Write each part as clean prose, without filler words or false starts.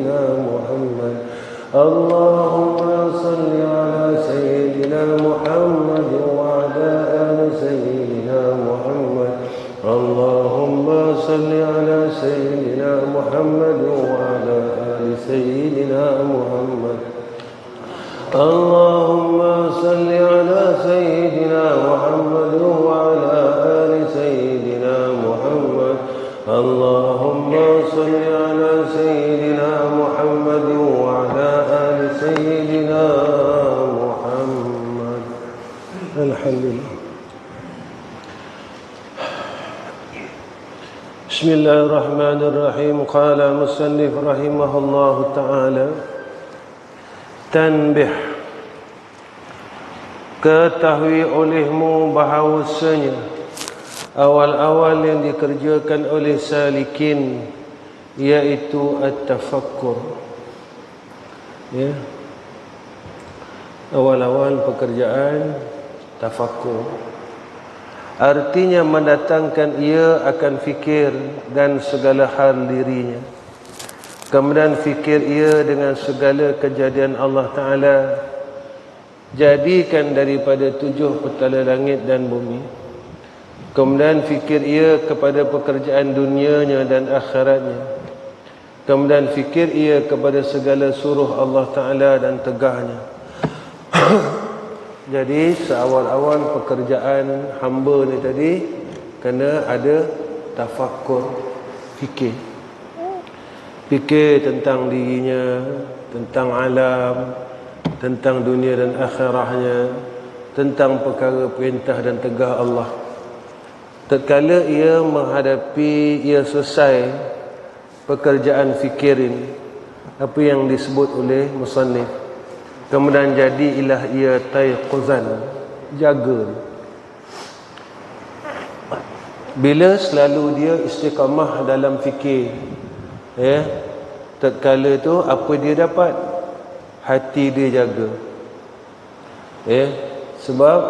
سيدنا محمد اللهم صل على سيدنا محمد وعلى آل سيدنا محمد اللهم صل على سيدنا محمد وعلى آل سيدنا محمد اللهم صل على سيدنا محمد وعلى آل سيدنا محمد اللهم صل على سيدنا محمد وعلى آل سيدنا محمد الحمد لله بسم الله الرحمن الرحيم قال المصنف رحمه الله تعالى tanbih, ketahui olehmu bahawasanya awal-awal yang dikerjakan oleh salikin iaitu at-tafakkur, ya, awal-awal pekerjaan tafakkur, artinya mendatangkan ia akan fikir dan segala hal dirinya, kemudian fikir ia dengan segala kejadian Allah Ta'ala, jadikan daripada 7 petala langit dan bumi, kemudian fikir ia kepada pekerjaan dunianya dan akhiratnya, kemudian fikir ia kepada segala suruh Allah Ta'ala dan tegahnya. Jadi seawal-awal pekerjaan hamba ni tadi kena ada tafakkur, fikir tentang dirinya, tentang alam, tentang dunia dan akhirahnya, tentang perkara perintah dan tegah Allah. Tatkala ia menghadapi, ia selesai pekerjaan fikirin, apa yang disebut oleh musannif, kemudian jadilah ia tayquzan, jaga. Bila selalu dia istiqamah dalam fikir, ya, tatkala tu apa dia dapat? Hati dia jaga, ya, sebab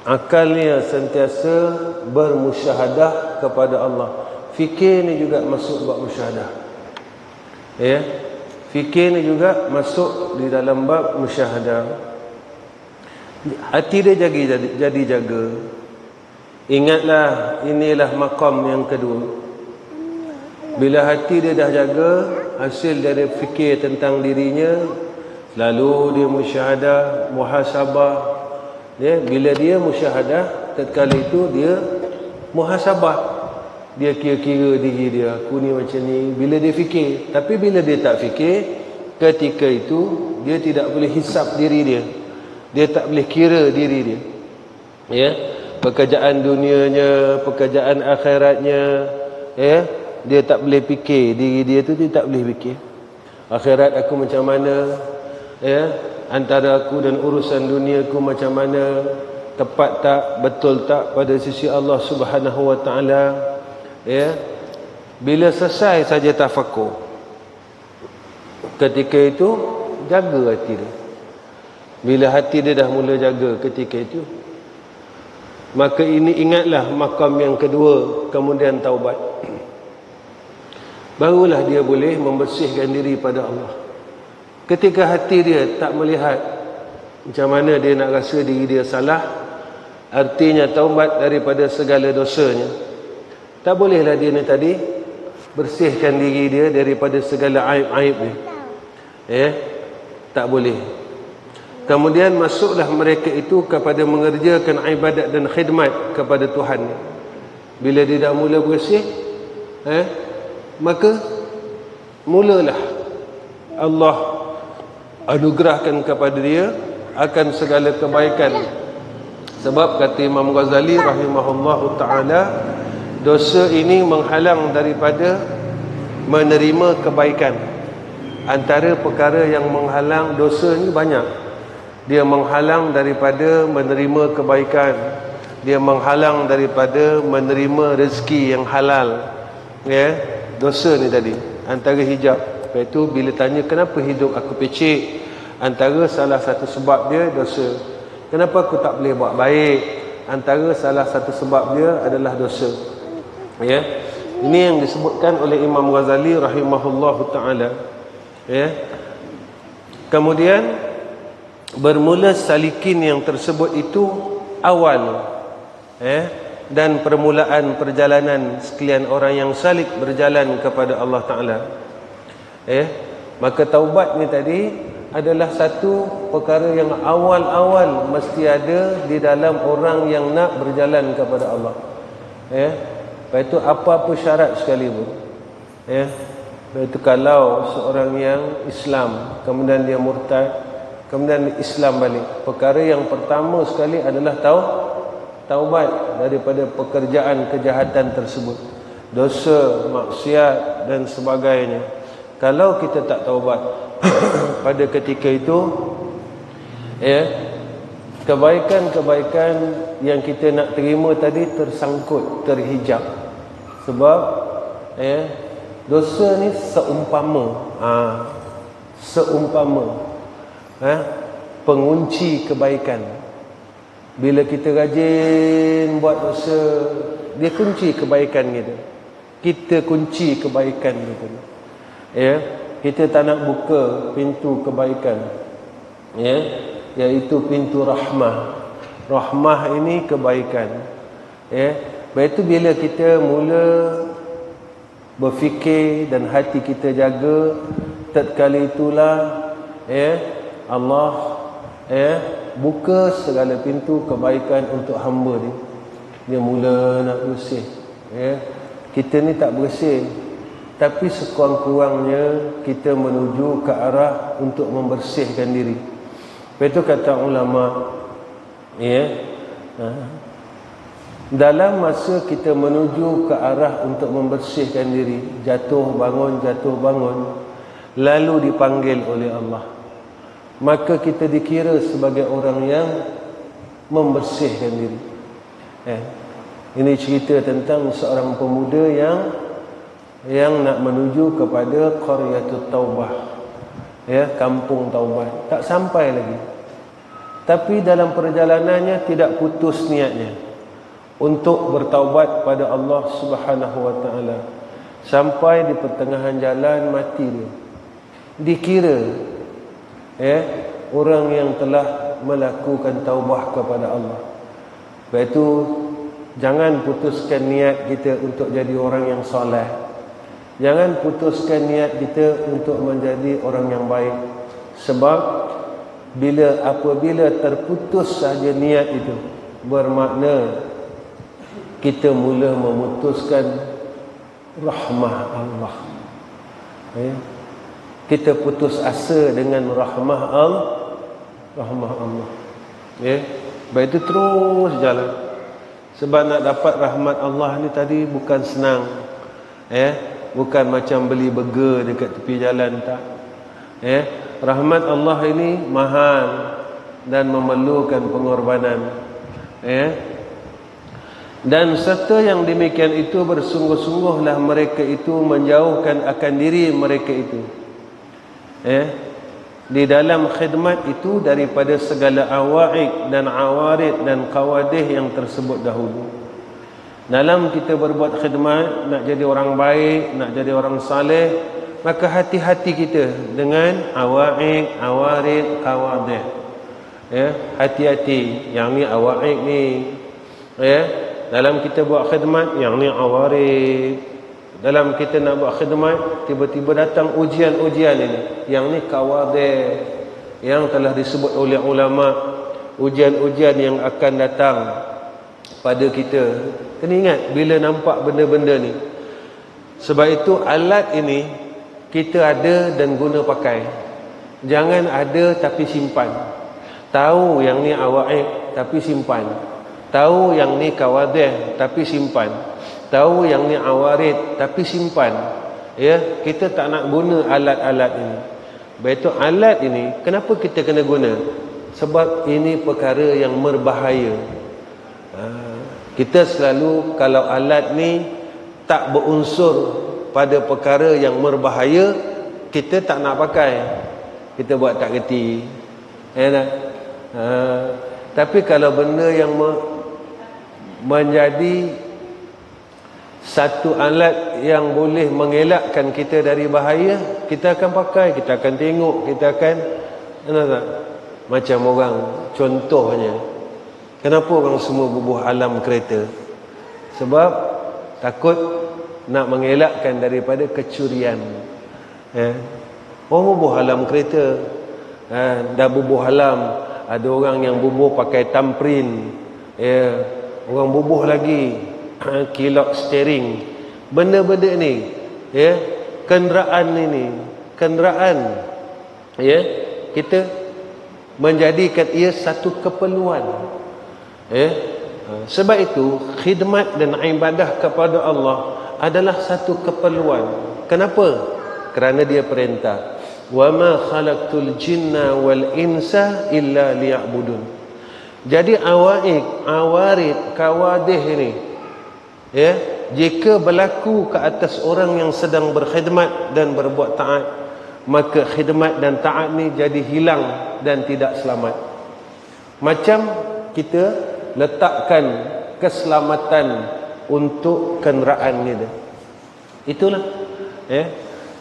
akalnya sentiasa bermusyahadah kepada Allah. Fikir ni juga masuk bab musyahadah, ya, fikir ni juga masuk di dalam bab musyahadah. Hati dia jadi jaga. Ingatlah, inilah maqam yang kedua. Bila hati dia dah jaga, hasil dari fikir tentang dirinya, lalu dia musyahadah, muhasabah, ya. Bila dia musyahadah, tatkala itu dia muhasabah. Dia kira-kira diri dia, aku ni macam ni. Bila dia fikir, tapi bila dia tak fikir, ketika itu dia tidak boleh hisap diri dia, dia tak boleh kira diri dia, ya, pekerjaan dunianya, pekerjaan akhiratnya, ya, dia tak boleh fikir diri dia tu, dia tak boleh fikir akhirat aku macam mana, ya, antara aku dan urusan dunia aku macam mana, tepat tak, betul tak pada sisi Allah Subhanahu wa taala, ya. Bila selesai saja tafakkur, ketika itu jaga hati dia. Bila hati dia dah mula jaga ketika itu, maka ini ingatlah makam yang kedua, kemudian taubat. Barulah dia boleh membersihkan diri pada Allah. Ketika hati dia tak melihat macam mana dia nak rasa diri dia salah, artinya taubat daripada segala dosanya. Tak bolehlah dia ni tadi bersihkan diri dia daripada segala aib-aib dia, ya, tak boleh. Kemudian masuklah mereka itu kepada mengerjakan ibadat dan khidmat kepada Tuhan. Bila dia dah mula bersih, maka mulalah Allah anugerahkan kepada dia akan segala kebaikan. Sebab kata Imam Ghazali rahimahullahu ta'ala, dosa ini menghalang daripada menerima kebaikan. Antara perkara yang menghalang dosa ni banyak. Dia menghalang daripada menerima kebaikan, dia menghalang daripada menerima rezeki yang halal, ya. Dosa ni tadi antara hijab. Lepas tu bila tanya kenapa hidup aku pecik, antara salah satu sebab dia dosa. Kenapa aku tak boleh buat baik, antara salah satu sebab dia adalah dosa, ya. Ini yang disebutkan oleh Imam Ghazali rahimahullahu taala. Ya. Kemudian bermula salikin yang tersebut itu awal, dan permulaan perjalanan sekalian orang yang salik berjalan kepada Allah Taala. Maka taubat ni tadi adalah satu perkara yang awal-awal mesti ada di dalam orang yang nak berjalan kepada Allah. Lepas itu apa-apa syarat sekalipun, lepas itu kalau seorang yang Islam kemudian dia murtad, kemudian Islam balik, perkara yang pertama sekali adalah taubat daripada pekerjaan kejahatan tersebut, dosa, maksiat dan sebagainya. Kalau kita tak taubat pada ketika itu, kebaikan-kebaikan yang kita nak terima tadi tersangkut, terhijab. Sebab dosa ni seumpama pengunci kebaikan. Bila kita rajin buat dosa, dia kunci kebaikan kita. Kita kunci kebaikan kita. Kita tak nak buka pintu kebaikan, iaitu pintu rahmah. Rahmah ini kebaikan. Lepas itu bila kita mula berfikir dan hati kita jaga, tatkala itulah Allah buka segala pintu kebaikan untuk hamba ni. Dia mula nak bersih. Kita ni tak bersih, tapi sekurang-kurangnya kita menuju ke arah untuk membersihkan diri. Lepas itu kata ulama, dalam masa kita menuju ke arah untuk membersihkan diri, jatuh bangun, lalu dipanggil oleh Allah, maka kita dikira sebagai orang yang membersihkan diri. Ini cerita tentang seorang pemuda yang nak menuju kepada Qaryatut Taubah, kampung taubat. Tak sampai lagi, tapi dalam perjalanannya tidak putus niatnya untuk bertaubat pada Allah Subhanahu wa taala. Sampai di pertengahan jalan mati dia. Dikira orang yang telah melakukan taubah kepada Allah. Sebab itu jangan putuskan niat kita untuk jadi orang yang soleh. Jangan putuskan niat kita untuk menjadi orang yang baik. Sebab apabila terputus saja niat itu, bermakna kita mula memutuskan rahmah Allah. Kita putus asa dengan rahmah Allah. Sebab itu terus jalan. Sebab nak dapat rahmat Allah ni tadi bukan senang. Bukan macam beli burger dekat tepi jalan, tak. Rahmat Allah ini mahal dan memerlukan pengorbanan. Dan serta yang demikian itu bersungguh-sungguhlah mereka itu menjauhkan akan diri mereka itu di dalam khidmat itu daripada segala awaik dan awarid dan qawadih yang tersebut dahulu. Dalam kita berbuat khidmat, nak jadi orang baik, nak jadi orang saleh, maka hati-hati kita dengan awaik, awarid, qawadih. Hati-hati, yang ni awaik ni. Dalam kita buat khidmat, yang ni awarid. Dalam kita nak buat khidmat, tiba-tiba datang ujian-ujian ini, yang ni qawadih, yang telah disebut oleh ulama, ujian-ujian yang akan datang pada kita. Kena ingat bila nampak benda-benda ni. Sebab itu alat ini kita ada dan guna pakai. Jangan ada tapi simpan. Tahu yang ni awaik tapi simpan. Tahu yang ni qawadih tapi simpan. Tahu yang ni awarid tapi simpan. Kita tak nak guna alat-alat ini. Betul, alat ini kenapa kita kena guna? Sebab ini perkara yang berbahaya. Kita selalu kalau alat ni tak berunsur pada perkara yang berbahaya, kita tak nak pakai. Kita buat tak reti. Tapi kalau benda yang menjadi satu alat yang boleh mengelakkan kita dari bahaya, kita akan pakai, kita akan tengok, kita akan tak? Macam orang, contohnya, kenapa orang semua bubuh alam kereta? Sebab takut nak mengelakkan daripada kecurian. Orang bubuh alam kereta, dah bubuh alam. Ada orang yang bubuh pakai tamprin, orang bubuh lagi kilok steering, benda-benda ni, kenderaan ini, kenderaan, kita menjadikan ia satu keperluan. Sebab itu khidmat dan ibadah kepada Allah adalah satu keperluan. Kenapa? Kerana dia perintah, wa ma khalaqtul jinna wal insa illa liya'budun. Jadi awarid kawadih ini, jika berlaku ke atas orang yang sedang berkhidmat dan berbuat taat, maka khidmat dan taat ni jadi hilang dan tidak selamat. Macam kita letakkan keselamatan untuk kenderaan ni dah. Itulah.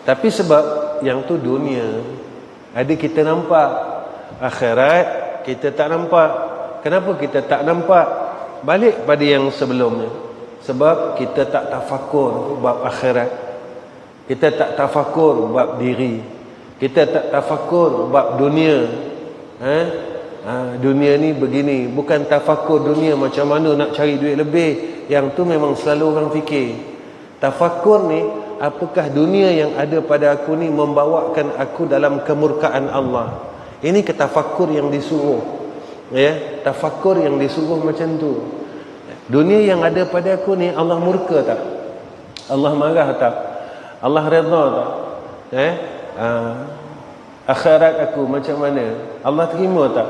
Tapi sebab yang tu dunia, ada kita nampak, akhirat kita tak nampak. Kenapa kita tak nampak? Balik pada yang sebelumnya. Sebab kita tak tafakur bab akhirat. Kita tak tafakur bab diri. Kita tak tafakur bab dunia. Dunia ni begini. Bukan tafakur dunia macam mana nak cari duit lebih. Yang tu memang selalu orang fikir. Tafakur ni, apakah dunia yang ada pada aku ni membawakan aku dalam kemurkaan Allah. Ini ketafakur yang disuruh. Tafakur yang disuruh macam tu. Dunia yang ada pada aku ni, Allah murka tak? Allah marah tak? Allah redha tak? Akhirat aku macam mana? Allah terima tak?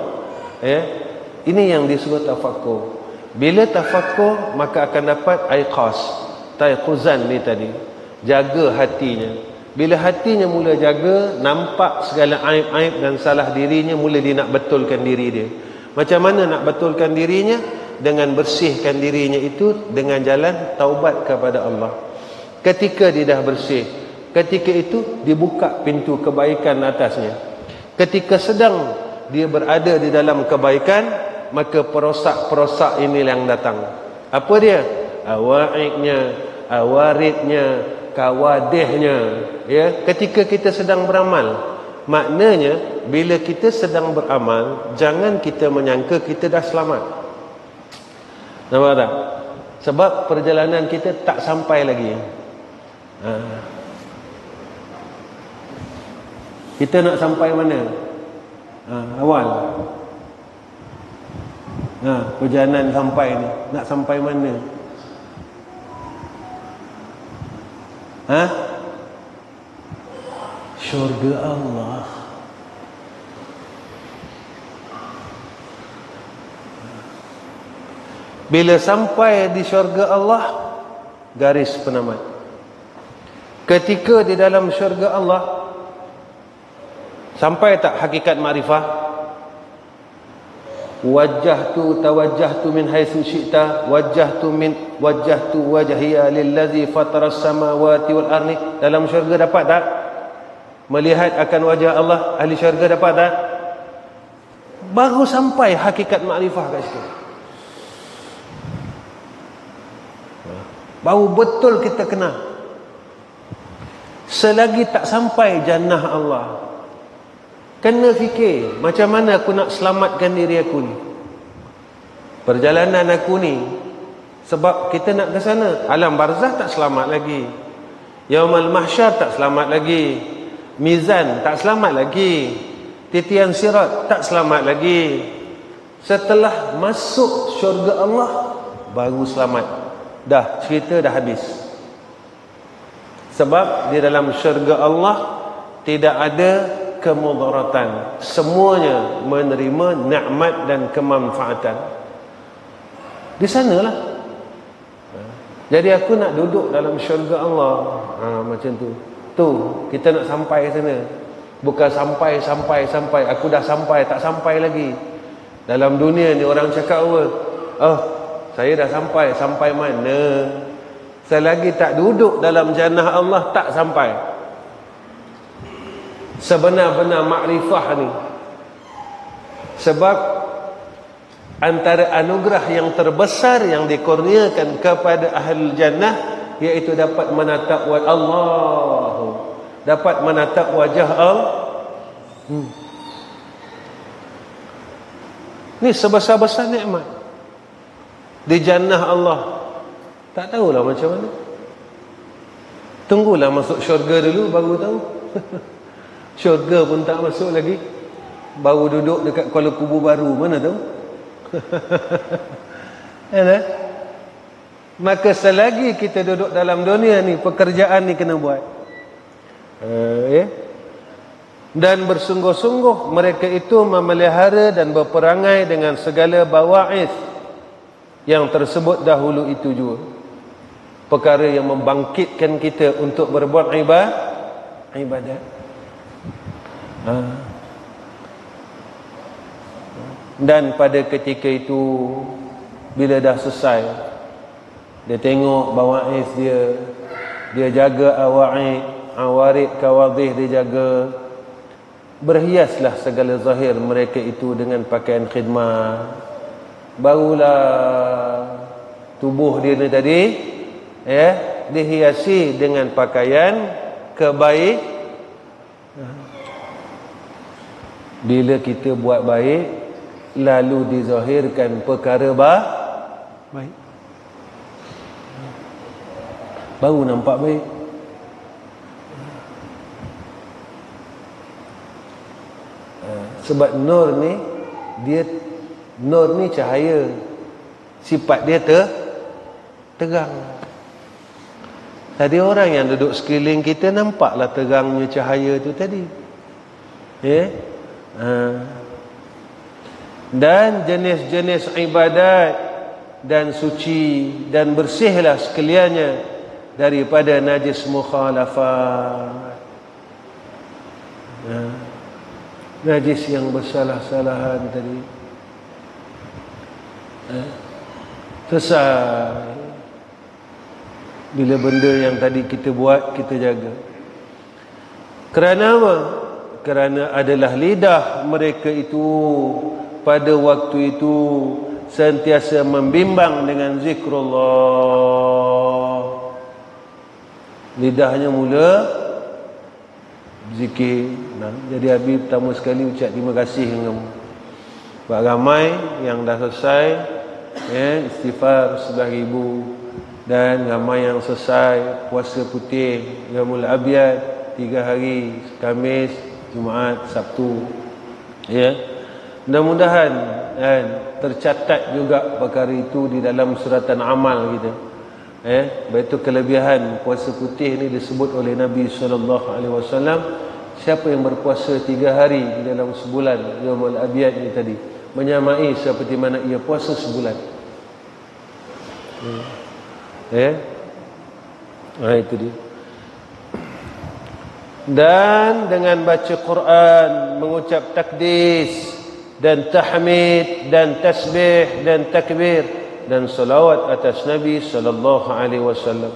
Ini yang disuruh tafakur. Bila tafakur, maka akan dapat aiqas, taiquzan ni tadi, jaga hatinya. Bila hatinya mula jaga, nampak segala aib-aib dan salah dirinya, mula dia nak betulkan diri dia. Macam mana nak betulkan dirinya? Dengan bersihkan dirinya itu dengan jalan taubat kepada Allah. Ketika dia dah bersih, ketika itu dibuka pintu kebaikan atasnya. Ketika sedang dia berada di dalam kebaikan, maka perosak-perosak ini yang datang. Apa dia? Awaidnya, awaridnya, kawadihnya. Ketika kita sedang beramal, maknanya bila kita sedang beramal, jangan kita menyangka kita dah selamat. Nampak tak? Sebab perjalanan kita tak sampai lagi. Kita nak sampai mana? Awal. Perjalanan sampai ni, nak sampai mana? Syurga Allah. Bila sampai di syurga Allah, garis penamat. Ketika di dalam syurga Allah, sampai tak hakikat makrifah? Wajjahtu tawajjahtu min haitsu syi'ta, wajjahtu wajhiya lillazi fataras samawati wal ardi. Dalam syurga dapat tak? Melihat akan wajah Allah, ahli syurga dapat tak? Baru sampai hakikat makrifah kat situ. Baru betul kita kenal. Selagi tak sampai jannah Allah, kena fikir, macam mana aku nak selamatkan diri aku ni, perjalanan aku ni. Sebab kita nak ke sana. Alam barzah tak selamat lagi, Yaumul Mahsyar tak selamat lagi, Mizan tak selamat lagi, titian sirat tak selamat lagi. Setelah masuk syurga Allah, baru selamat. Dah, cerita dah habis. Sebab di dalam syurga Allah tidak ada kemudaratan. Semuanya menerima nikmat dan kemanfaatan. Di sanalah. Jadi aku nak duduk dalam syurga Allah. Macam tu. Tu, kita nak sampai ke sana. Bukan sampai. Aku dah sampai, tak sampai lagi. Dalam dunia ni orang cakap apa? Oh, saya dah sampai. Sampai mana? selagi tak duduk dalam jannah Allah, tak sampai sebenar-benar makrifah ni. Sebab antara anugerah yang terbesar yang dikurniakan kepada ahli jannah, iaitu dapat menatap wajah Allah, dapat menatap wajah Allah. Ni sebesar-besar nikmat di jannah Allah. Tak tahulah macam mana. Tunggulah masuk syurga dulu baru tahu. Syurga pun tak masuk lagi, baru duduk dekat Kuala Kubur baru, mana tahu. Maka selagi kita duduk dalam dunia ni, pekerjaan ni kena buat. Dan bersungguh-sungguh mereka itu memelihara dan berperangai dengan segala bawa'is yang tersebut dahulu itu juga, perkara yang membangkitkan kita untuk berbuat ibadat. Dan pada ketika itu, bila dah selesai, dia tengok bawa'is dia jaga awarid kawadih, dia jaga. Berhiaslah segala zahir mereka itu dengan pakaian khidmat. Barulah tubuh dia ni tadi dihiasi dengan pakaian kebaik. Bila kita buat baik, lalu dizahirkan perkara baik, baru nampak baik. Sebab nur ni cahaya, sifat dia terang. Tadi orang yang duduk sekeliling kita nampaklah terangnya cahaya tu tadi. Dan jenis-jenis ibadat dan suci dan bersihlah sekaliannya daripada najis mukhalafat, najis yang bersalah-salahan tadi. Selesai. Bila benda yang tadi kita buat, kita jaga. Kerana apa? Kerana adalah lidah mereka itu pada waktu itu sentiasa membimbang dengan zikrullah. Lidahnya mula zikir. Jadi Habib pertama sekali ucap terima kasih dengan kamu. Sebab ramai yang dah selesai istighfar 11,000, dan ramai yang selesai puasa putih Yaumul Abyad 3 hari, Khamis, Jumaat, Sabtu. Mudah-mudahan tercatat juga perkara itu di dalam suratan amal kita. Baik itu kelebihan puasa putih ni disebut oleh Nabi SAW. Siapa yang berpuasa 3 hari di dalam sebulan, Yaumul Abyad ni tadi, menyamai seperti mana ia puasa sebulan. Itu dia. Dan dengan baca Quran, mengucap takdis dan tahmid dan tasbih dan takbir dan salawat atas Nabi SAW.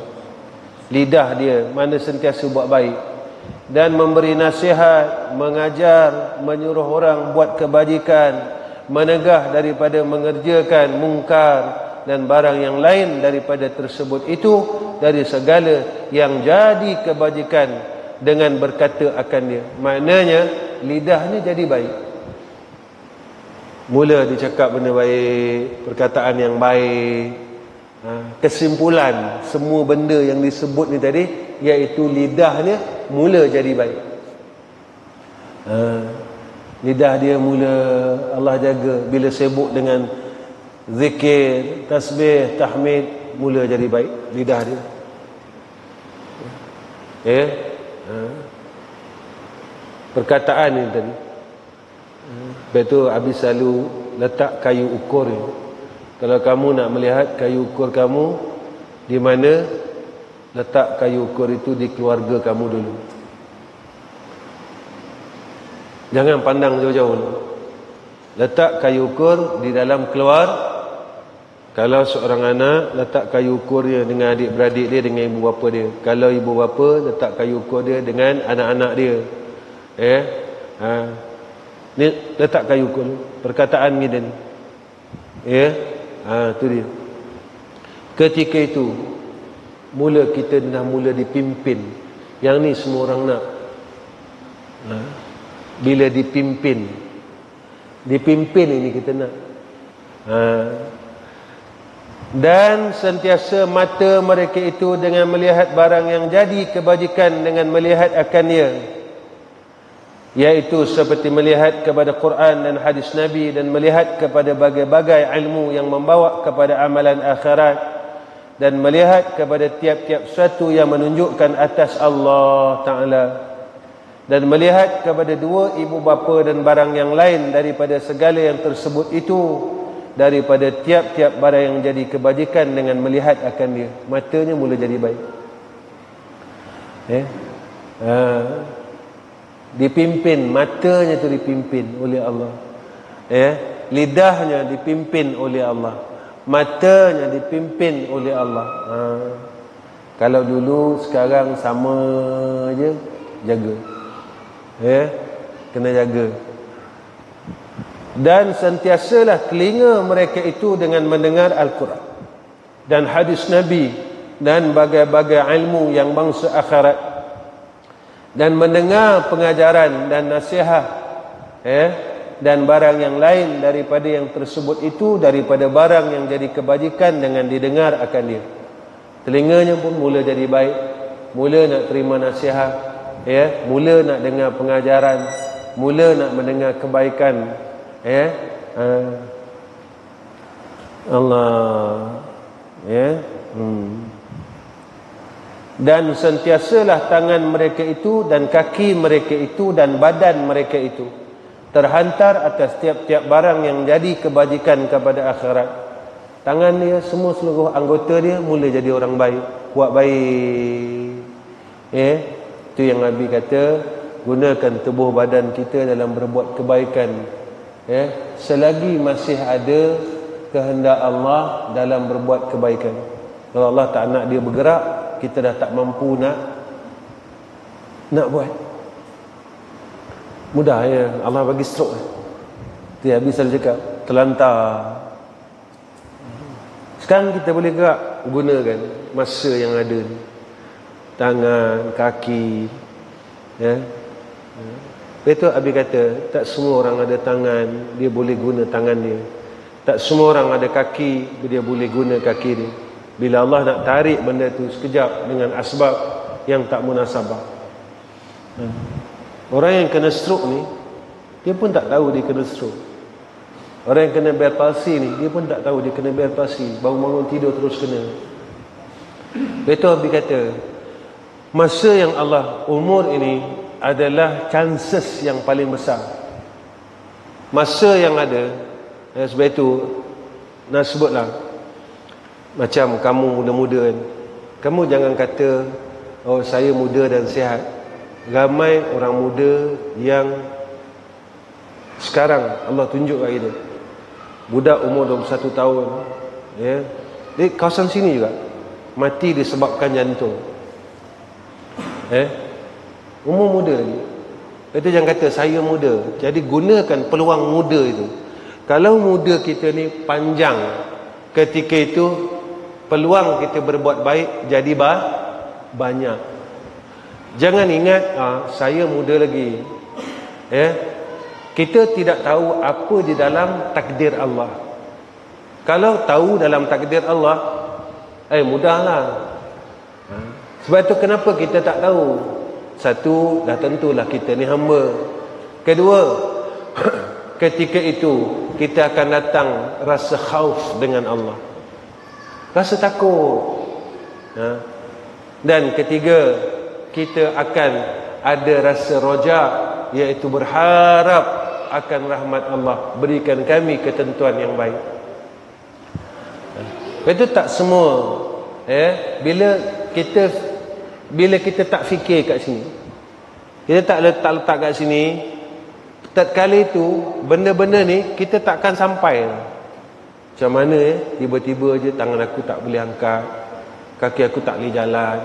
Lidah dia mana sentiasa buat baik dan memberi nasihat, mengajar, menyuruh orang buat kebajikan, menegah daripada mengerjakan mungkar dan barang yang lain daripada tersebut itu, dari segala yang jadi kebajikan, dengan berkata akan dia. Maknanya lidahnya jadi baik. Mula dia cakap benda baik, perkataan yang baik. Kesimpulan semua benda yang disebut ni tadi, iaitu lidahnya mula jadi baik. Lidah dia mula Allah jaga. Bila sibuk dengan zikir, tasbih, tahmid, mula jadi baik lidah dia. Perkataan ni tadi. Lepas tu habis selalu letak kayu ukur ni. Kalau kamu nak melihat kayu ukur kamu di mana, letak kayu ukur itu di keluarga kamu dulu. Jangan pandang jauh-jauh. Letak kayu ukur di dalam Kalau seorang anak letak kayu ukur dia dengan adik-beradik dia, dengan ibu bapa dia. Kalau ibu bapa letak kayu ukur dia dengan anak-anak dia. Ni letak kayu ukur. Perkataan kita ni. Tu dia. Ketika itu mula kita dah mula dipimpin. Yang ni semua orang nak. Bila dipimpin ini kita nak. Dan sentiasa mata mereka itu dengan melihat barang yang jadi kebajikan, dengan melihat akan dia, iaitu seperti melihat kepada Quran dan hadis Nabi, dan melihat kepada bagai-bagai ilmu yang membawa kepada amalan akhirat, dan melihat kepada tiap-tiap sesuatu yang menunjukkan atas Allah Ta'ala, dan melihat kepada dua ibu bapa dan barang yang lain daripada segala yang tersebut itu, daripada tiap-tiap barang yang jadi kebajikan, dengan melihat akan dia. Matanya mula jadi baik. Dipimpin, matanya tu dipimpin oleh Allah. Lidahnya dipimpin oleh Allah, matanya dipimpin oleh Allah. Kalau dulu, sekarang sama je, jaga. Kena jaga. Dan sentiasalah telinga mereka itu dengan mendengar Al-Quran dan hadis Nabi dan bagai-bagai ilmu yang bangsa akhirat, dan mendengar pengajaran dan nasihat dan barang yang lain daripada yang tersebut itu, daripada barang yang jadi kebajikan, dengan didengar akan dia. Telinganya pun mula jadi baik, mula nak terima nasihat, mula nak dengar pengajaran, mula nak mendengar kebaikan. Allah. Dan sentiasalah tangan mereka itu dan kaki mereka itu dan badan mereka itu terhantar atas tiap-tiap barang yang jadi kebajikan kepada akhirat. Tangan dia, semua seluruh anggota dia mula jadi orang baik, buat baik. Itu yang Nabi kata, gunakan tubuh badan kita dalam berbuat kebaikan, selagi masih ada kehendak Allah dalam berbuat kebaikan. Kalau Allah tak nak dia bergerak, kita dah tak mampu nak buat. Mudah ya, Allah bagi stroke. Dia habis selalu cakap terlantar. Sekarang kita boleh gerak, gunakan masa yang ada ni. Tangan, kaki, itu Abi kata, tak semua orang ada tangan, dia boleh guna tangan dia. Tak semua orang ada kaki, dia boleh guna kaki dia. Bila Allah nak tarik benda tu sekejap dengan asbab yang tak munasabah. Orang yang kena stroke ni, dia pun tak tahu dia kena stroke. Orang yang kena Bell palsy ni, dia pun tak tahu dia kena Bell palsy. Bangun-bangun tidur terus kena. Itu Abi kata, masa yang Allah umur ini adalah chances yang paling besar. Masa yang ada, sebab itu nak sebutlah, macam kamu muda-muda kan, kamu jangan kata oh saya muda dan sihat. Ramai orang muda yang sekarang Allah tunjuk kat kita, budak umur 21 tahun di kawasan sini juga mati disebabkan jantung. Umur muda lagi. Itu jangan kata saya muda. Jadi gunakan peluang muda itu. Kalau muda kita ni panjang, ketika itu peluang kita berbuat baik jadi banyak. Jangan ingat saya muda lagi. Kita tidak tahu apa di dalam takdir Allah. Kalau tahu dalam takdir Allah, mudahlah. Sebab itu kenapa kita tak tahu? Satu, dah tentulah kita ni hamba. Kedua, ketika itu kita akan datang rasa khauf dengan Allah, rasa takut. Dan ketiga, kita akan ada rasa roja, iaitu berharap akan rahmat Allah. Berikan kami ketentuan yang baik. Itu tak semua. Bila kita tak fikir kat sini, kita tak letak kat sini, tatkala itu benda-benda ni kita takkan sampai. Macam mana tiba-tiba je tangan aku tak boleh angkat, kaki aku tak boleh jalan.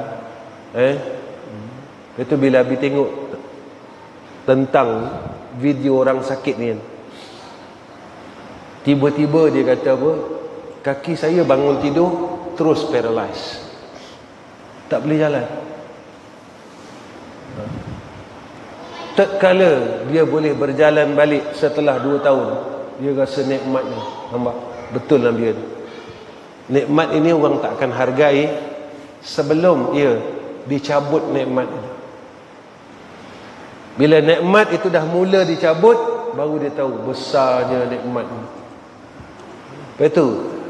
Itu bila Abi tengok tentang video orang sakit ni, tiba-tiba dia kata apa, kaki saya bangun tidur terus paralyzed, tak boleh jalan. Tatkala dia boleh berjalan balik setelah 2 tahun, dia rasa nikmatnya. Nampak? Betul Nabi kata, nikmat ini orang tak akan hargai sebelum ia dicabut nikmat itu. Bila nikmat itu dah mula dicabut, baru dia tahu besarnya nikmat ini. Lepas tu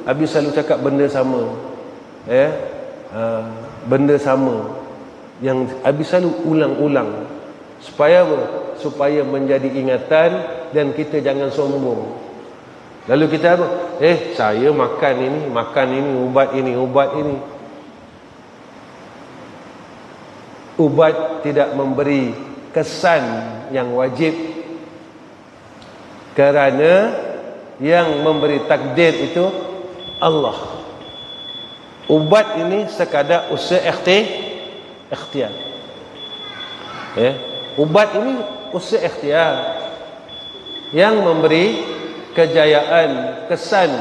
Abi selalu cakap benda sama, benda sama yang Abi selalu ulang-ulang. Supaya apa? Supaya menjadi ingatan dan kita jangan sombong. Lalu kita apa? Saya makan ini, ubat ini. Ubat tidak memberi kesan yang wajib, kerana yang memberi takdir itu Allah. Ubat ini sekadar usaha ikhtiar. Ubat ini usaha ikhtiar. Yang memberi kejayaan, kesan,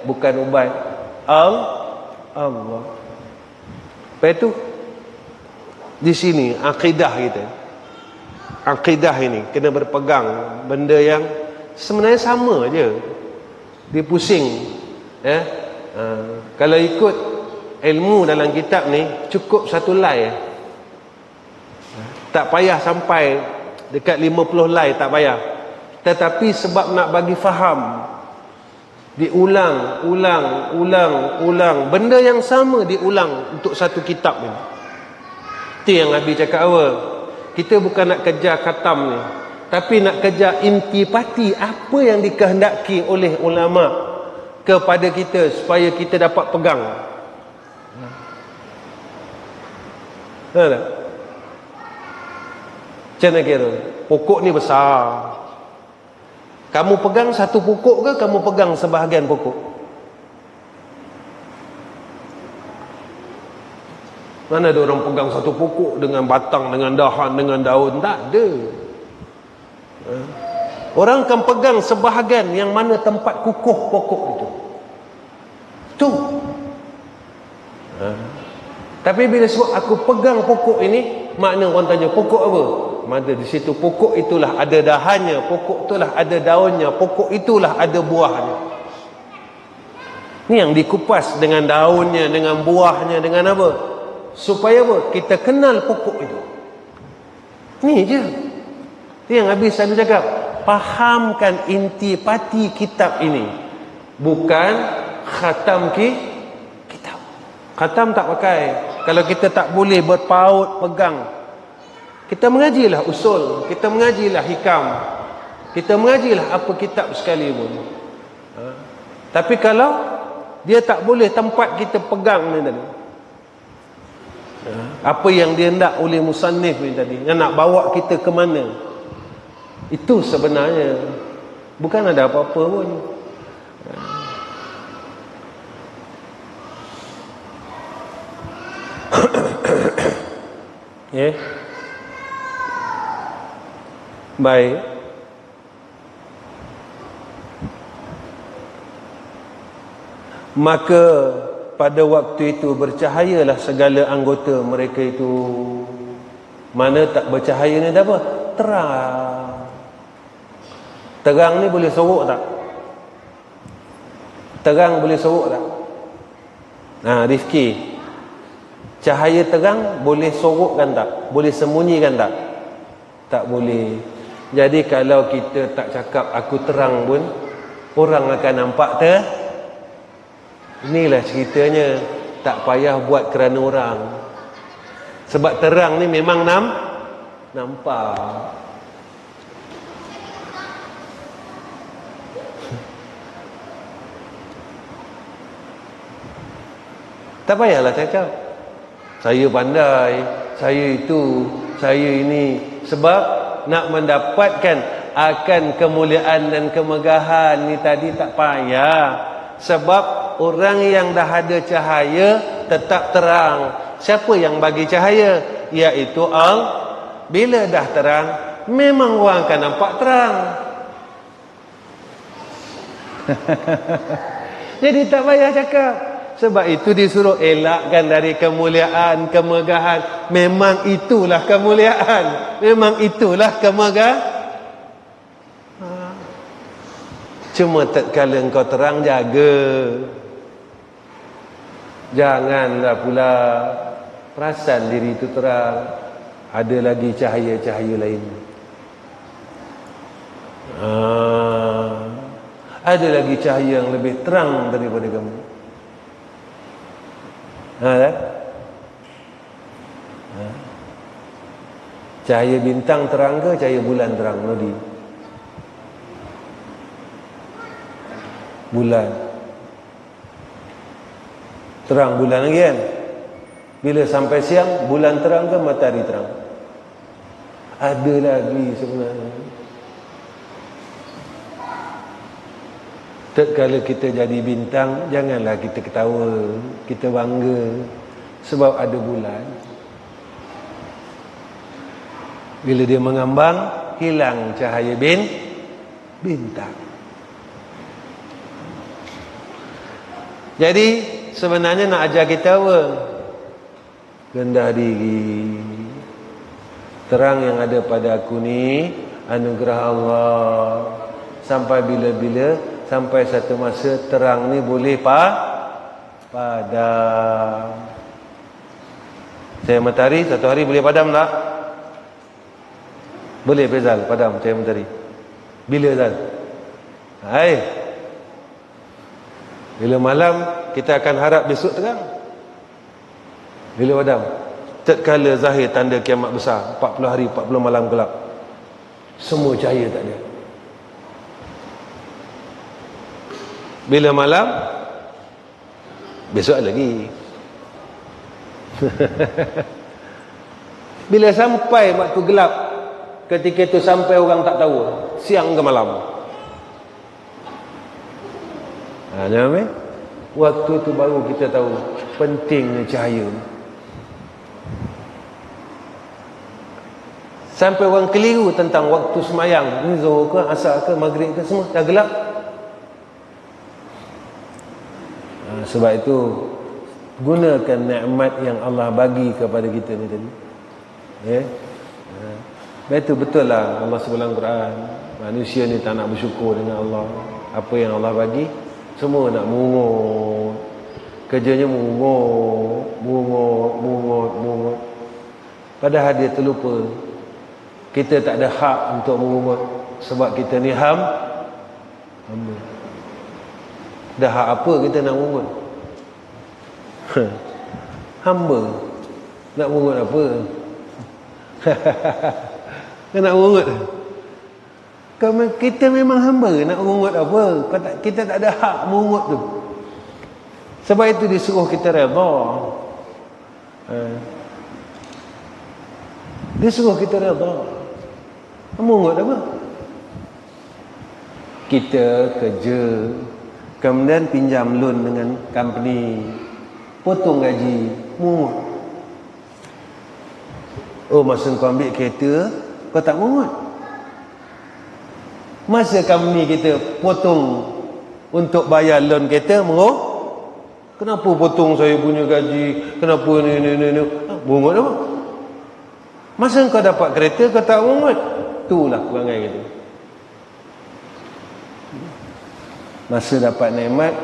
bukan ubat, Allah. Lepas itu di sini akidah kita, akidah ini kena berpegang benda yang sebenarnya sama je. Dia pusing. Kalau ikut ilmu dalam kitab ni, cukup satu lai. Tak payah sampai dekat 50 lai, tak payah. Tetapi sebab nak bagi faham, diulang, ulang. Benda yang sama diulang untuk satu kitab ni. Itu yang Nabi cakap awal. Kita bukan nak kejar khatam ni, tapi nak kejar intipati, apa yang dikehendaki oleh ulama kepada kita supaya kita dapat pegang. Tahu tak? Macam mana kira? Pokok ni besar. Kamu pegang satu pokok ke kamu pegang sebahagian pokok? Mana ada orang pegang satu pokok dengan batang, dengan dahan, dengan daun? Tak ada. Orang akan pegang sebahagian yang mana tempat kukuh pokok itu. Tu. Tapi bila sebut aku pegang pokok ini, makna orang tanya pokok apa? Mana di situ pokok itulah ada dahannya, pokok itulah ada daunnya, pokok itulah ada buahnya. Ini yang dikupas dengan daunnya, dengan buahnya, dengan apa? Supaya apa? Kita kenal pokok itu. Ni je. Itu yang habis selalu cakap. Fahamkan intipati kitab ini. Bukan khatam kitab. Khatam tak pakai. Kalau kita tak boleh berpaut pegang, kita mengajilah usul, kita mengajilah hikam, kita mengajilah apa kitab sekalipun. Tapi kalau dia tak boleh tempat kita pegang ni tadi, apa yang dia hendak oleh musannif ni tadi, yang nak bawa kita ke mana, itu sebenarnya bukan ada apa-apa pun. Baik. Maka pada waktu itu bercahayalah segala anggota mereka itu. Mana tak bercahaya ni dah apa? Terang. Terang ni boleh sorok tak? Terang boleh sorok tak? Rifki, cahaya terang boleh sorokkan tak? Boleh sembunyikan tak? Tak boleh. Jadi kalau kita tak cakap aku terang pun, orang akan nampak inilah ceritanya. Tak payah buat kerana orang. Sebab terang ni memang nampak. Tak payahlah cakap saya pandai, saya itu, saya ini. Sebab nak mendapatkan akan kemuliaan dan kemegahan ni tadi tak payah. Sebab orang yang dah ada cahaya tetap terang. Siapa yang bagi cahaya? Iaitu Allah. Bila dah terang, memang orang akan nampak terang. Jadi tak payah cakap. Sebab itu disuruh elakkan dari kemuliaan, kemegahan. Memang itulah kemuliaan. Memang itulah kemegahan. Cuma tatkala engkau terang, jaga. Janganlah pula perasan diri itu terang, ada lagi cahaya-cahaya lain. Ada lagi cahaya yang lebih terang daripada kamu. Cahaya bintang terang ke cahaya bulan terang? Nodi? Bulan terang, bulan lagi kan. Bila sampai siang, bulan terang ke matahari terang? Ada lagi sebenarnya. Tatkala kita jadi bintang, janganlah kita ketawa, kita bangga sebab ada bulan. Bila dia mengambang, hilang cahaya bintang. Jadi sebenarnya nak ajar kita apa? Rendah diri. Terang yang ada pada aku ni anugerah Allah. Sampai bila-bila, sampai satu masa terang ni boleh padam. Cahaya matahari satu hari boleh padam tak? Boleh Faizal padam cahaya matahari? Bila Zal? Hai. Bila malam kita akan harap besok terang. Bila padam? Tatkala zahir tanda kiamat besar, 40 hari 40 malam gelap. Semua cahaya tak ada. Bila malam, besok lagi. Bila sampai waktu gelap, ketika itu sampai orang tak tahu siang ke malam. Waktu tu baru kita tahu pentingnya cahaya. Sampai orang keliru tentang waktu semayang, ni zuhur ke, asar ke, maghrib ke, semua dah gelap. Sebab itu gunakan nikmat yang Allah bagi kepada kita ni tadi. Betul lah Allah sebelum Quran, manusia ni tak nak bersyukur dengan Allah. Apa yang Allah bagi semua nak mungut. Kerjanya mungut. Padahal dia terlupa kita tak ada hak untuk mengungut. Sebab kita ni hamba. Dah hak apa kita nak mengungut? Hamba. Nak mengungut apa? Kita nak mengungut. Kita memang hamba, nak mengungut apa? Kita tak ada hak mengungut tu. Sebab itu disuruh kita redha. Disuruh kita redha. Mengungut apa? Kita kerja, kemudian pinjam loan dengan company, potong gaji, mengungut. Oh, masa kau ambil kereta, kau tak mengungut. Masa company kita potong untuk bayar loan kereta, mengungut. Kenapa potong saya punya gaji? Kenapa ni? Mengungut apa? Masa kau dapat kereta, kau tak mengungut. Itulah perangai kita. Masa dapat nikmat,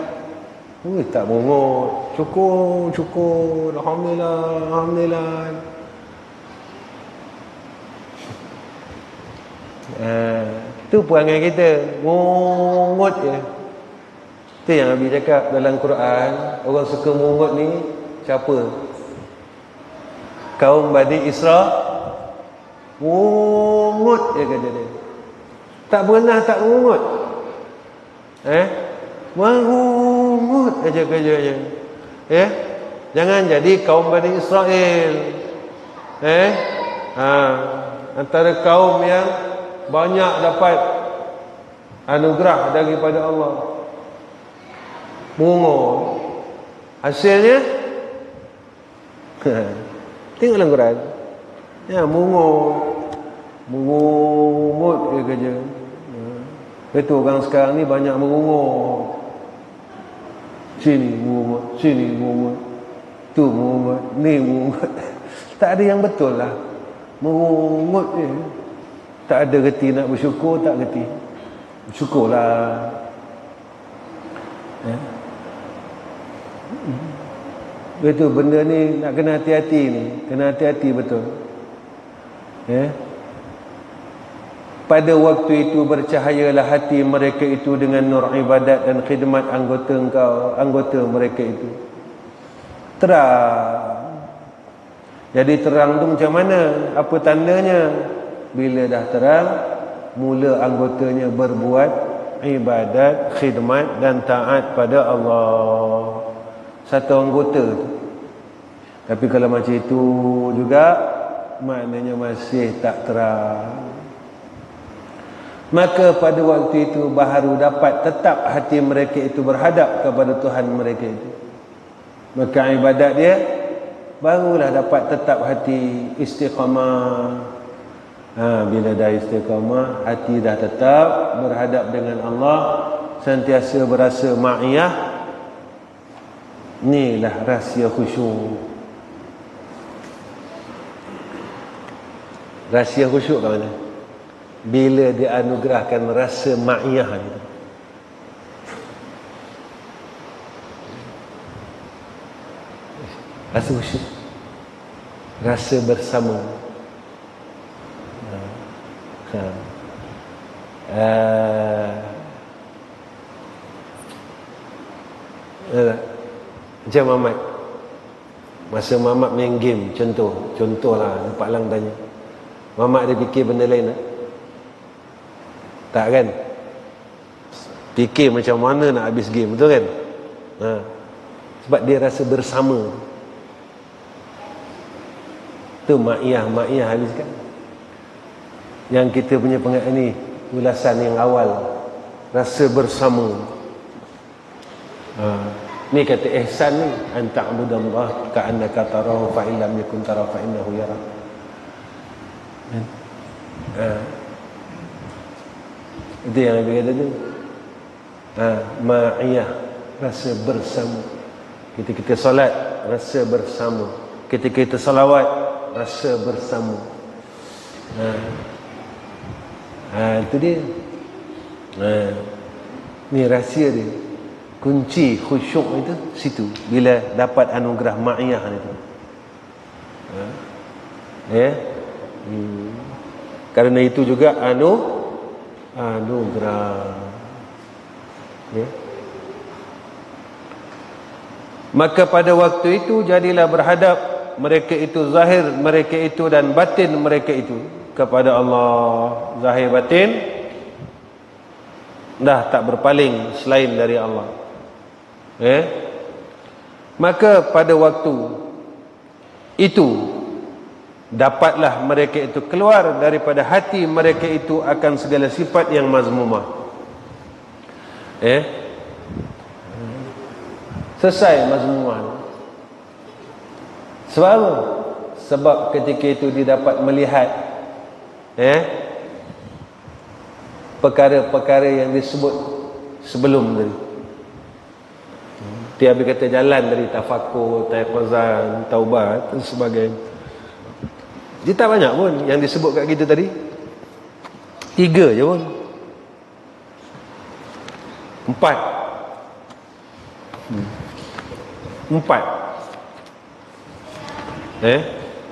tak mengungut. Syukur. Alhamdulillah. Itu perangai kita, mungut je. Itu yang Nabi cakap dalam Quran, orang suka mungut ni siapa? Kaum Bani Isra, mungut je kata dia. Tak pernah tak mungut. Mungut aja kerjanya. Jangan jadi kaum Bani Israel. Antara kaum yang banyak dapat anugerah daripada Allah. Mengungor. Hasilnya tengok dalam Quran. Ya, mengungut dia kerja. Betul, orang sekarang ni banyak mengungut. Sini mengungut, sini mengungut, tu mengungut, ni mengungut. Tak ada yang betul lah. Mengungut je. Tak ada reti nak bersyukur, tak reti. Bersyukurlah. Ya. Betul, benda ni nak kena hati-hati ni. Kena hati-hati betul. Ya. Pada waktu itu bercahayalah hati mereka itu dengan nur ibadat dan khidmat anggota mereka itu. Terang. Jadi terang tu macam mana? Apa tandanya? Bila dah terang, mula anggotanya berbuat ibadat, khidmat dan taat pada Allah. Satu anggota tu. Tapi kalau macam itu juga, maknanya masih tak terang. Maka pada waktu itu baru dapat tetap hati mereka itu berhadap kepada Tuhan mereka itu. Maka ibadat dia barulah dapat tetap hati istiqamah. Bila dah istiqamah, hati dah tetap berhadap dengan Allah, sentiasa berasa ma'iyah. Inilah rahsia khusyuk. Rahsia khusyuk kat mana? Bila dia anugerahkan rasa ma'iyah itu. Rasa khusyuk, rasa bersama. Macam Mamat, masa Mamat main game, contohlah Pak Lang tanya, Mamat ada fikir benda lain tak? Tak kan? Fikir macam mana nak habis game, betul kan? Sebab dia rasa bersama. Tu ma'iyah habiskan. Yang kita punya pengat ni, ulasan yang awal, rasa bersama. Ni kata ihsan ni, an ta'budallah ka'annaka tarahu fa illam yakun tarahu fa innahu yarak. Itu yang Nabi kata tu. Ma'iyah, rasa bersama. Ketika kita solat, rasa bersama. Ketika kita salawat, rasa bersama. Itu dia. Ni rahsia dia. Kunci khusyuk itu situ, bila dapat anugerah ma'iyah itu. Karena itu juga anugerah. Maka pada waktu itu jadilah berhadap mereka itu, zahir mereka itu dan batin mereka itu kepada Allah. Zahir batin dah tak berpaling selain dari Allah. Maka pada waktu itu dapatlah mereka itu keluar daripada hati mereka itu akan segala sifat yang mazmumah. Selesai mazmumah. Sebab apa? Sebab ketika itu dia dapat melihat perkara-perkara yang disebut sebelum tadi. Dia habis kata jalan dari tafakur, tayaquzan, taubat dan sebagainya. Dia tak banyak pun yang disebut kat kita tadi. 3 je pun. 4.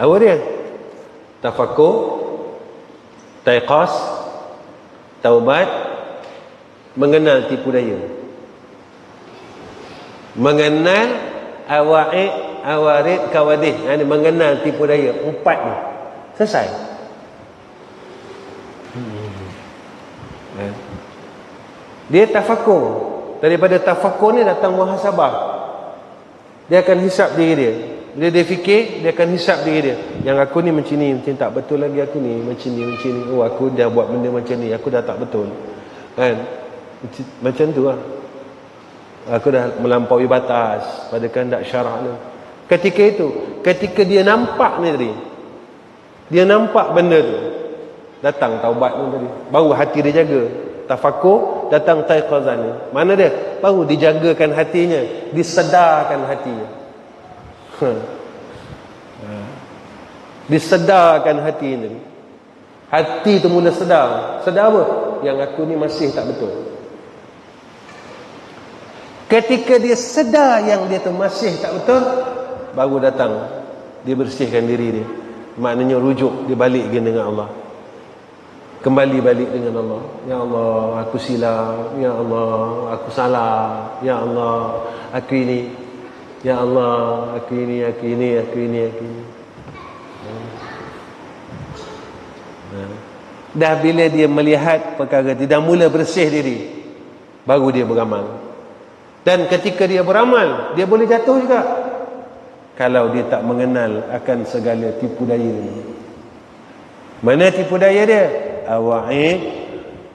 Apa dia? Tafakur, tayaquz, taubat, mengenal tipu daya, mengenal awarid kawadih, mengenal tipu daya. 4 ni selesai. Dia tafakur. Daripada tafakur ni datang muhasabah. Dia akan hisap diri dia. Bila dia fikir, dia akan hisap diri dia. Yang aku ni macam ni, macam tak betul lagi aku ni, macam ni. Oh, aku dah buat benda macam ni, aku dah tak betul. Kan? Macam tu lah. Aku dah melampaui batas pada kehendak syarak ni. Ketika itu, ketika dia nampak ni tadi, dia nampak benda tu, datang taubat ni tadi, baru hati dia jaga. Tafakur, datang taiqazan ni. Mana dia? Baru dijagakan hatinya, disedarkan hatinya. Disedarkan hati ni. Hati tu mula sedar. Sedar apa? Yang aku ni masih tak betul. Ketika dia sedar yang dia tu masih tak betul, baru datang dia bersihkan diri dia. Maknanya rujuk, dia balik dengan Allah. Kembali balik dengan Allah. Ya Allah, aku silap. Ya Allah, aku salah. Ya Allah, aku ini. Ya Allah, aku ini, aku ini, aku ini, aku ini. Dah bila dia melihat perkara itu, dah mula bersih diri, baru dia beramal. Dan ketika dia beramal, dia boleh jatuh juga kalau dia tak mengenal akan segala tipu daya ini. Mana tipu daya dia? Awa'id,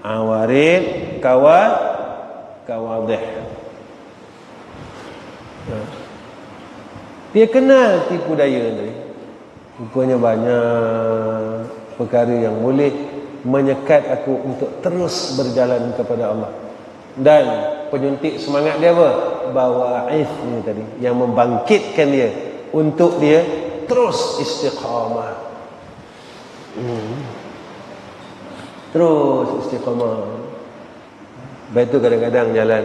awarid, kawadih. Dia kenal tipu daya ni. Rupanya banyak perkara yang boleh menyekat aku untuk terus berjalan kepada Allah. Dan penyuntik semangat dia apa? Bawa'if ni tadi, yang membangkitkan dia untuk dia terus istiqamah. Terus istiqamah. Baik tu kadang-kadang jalan,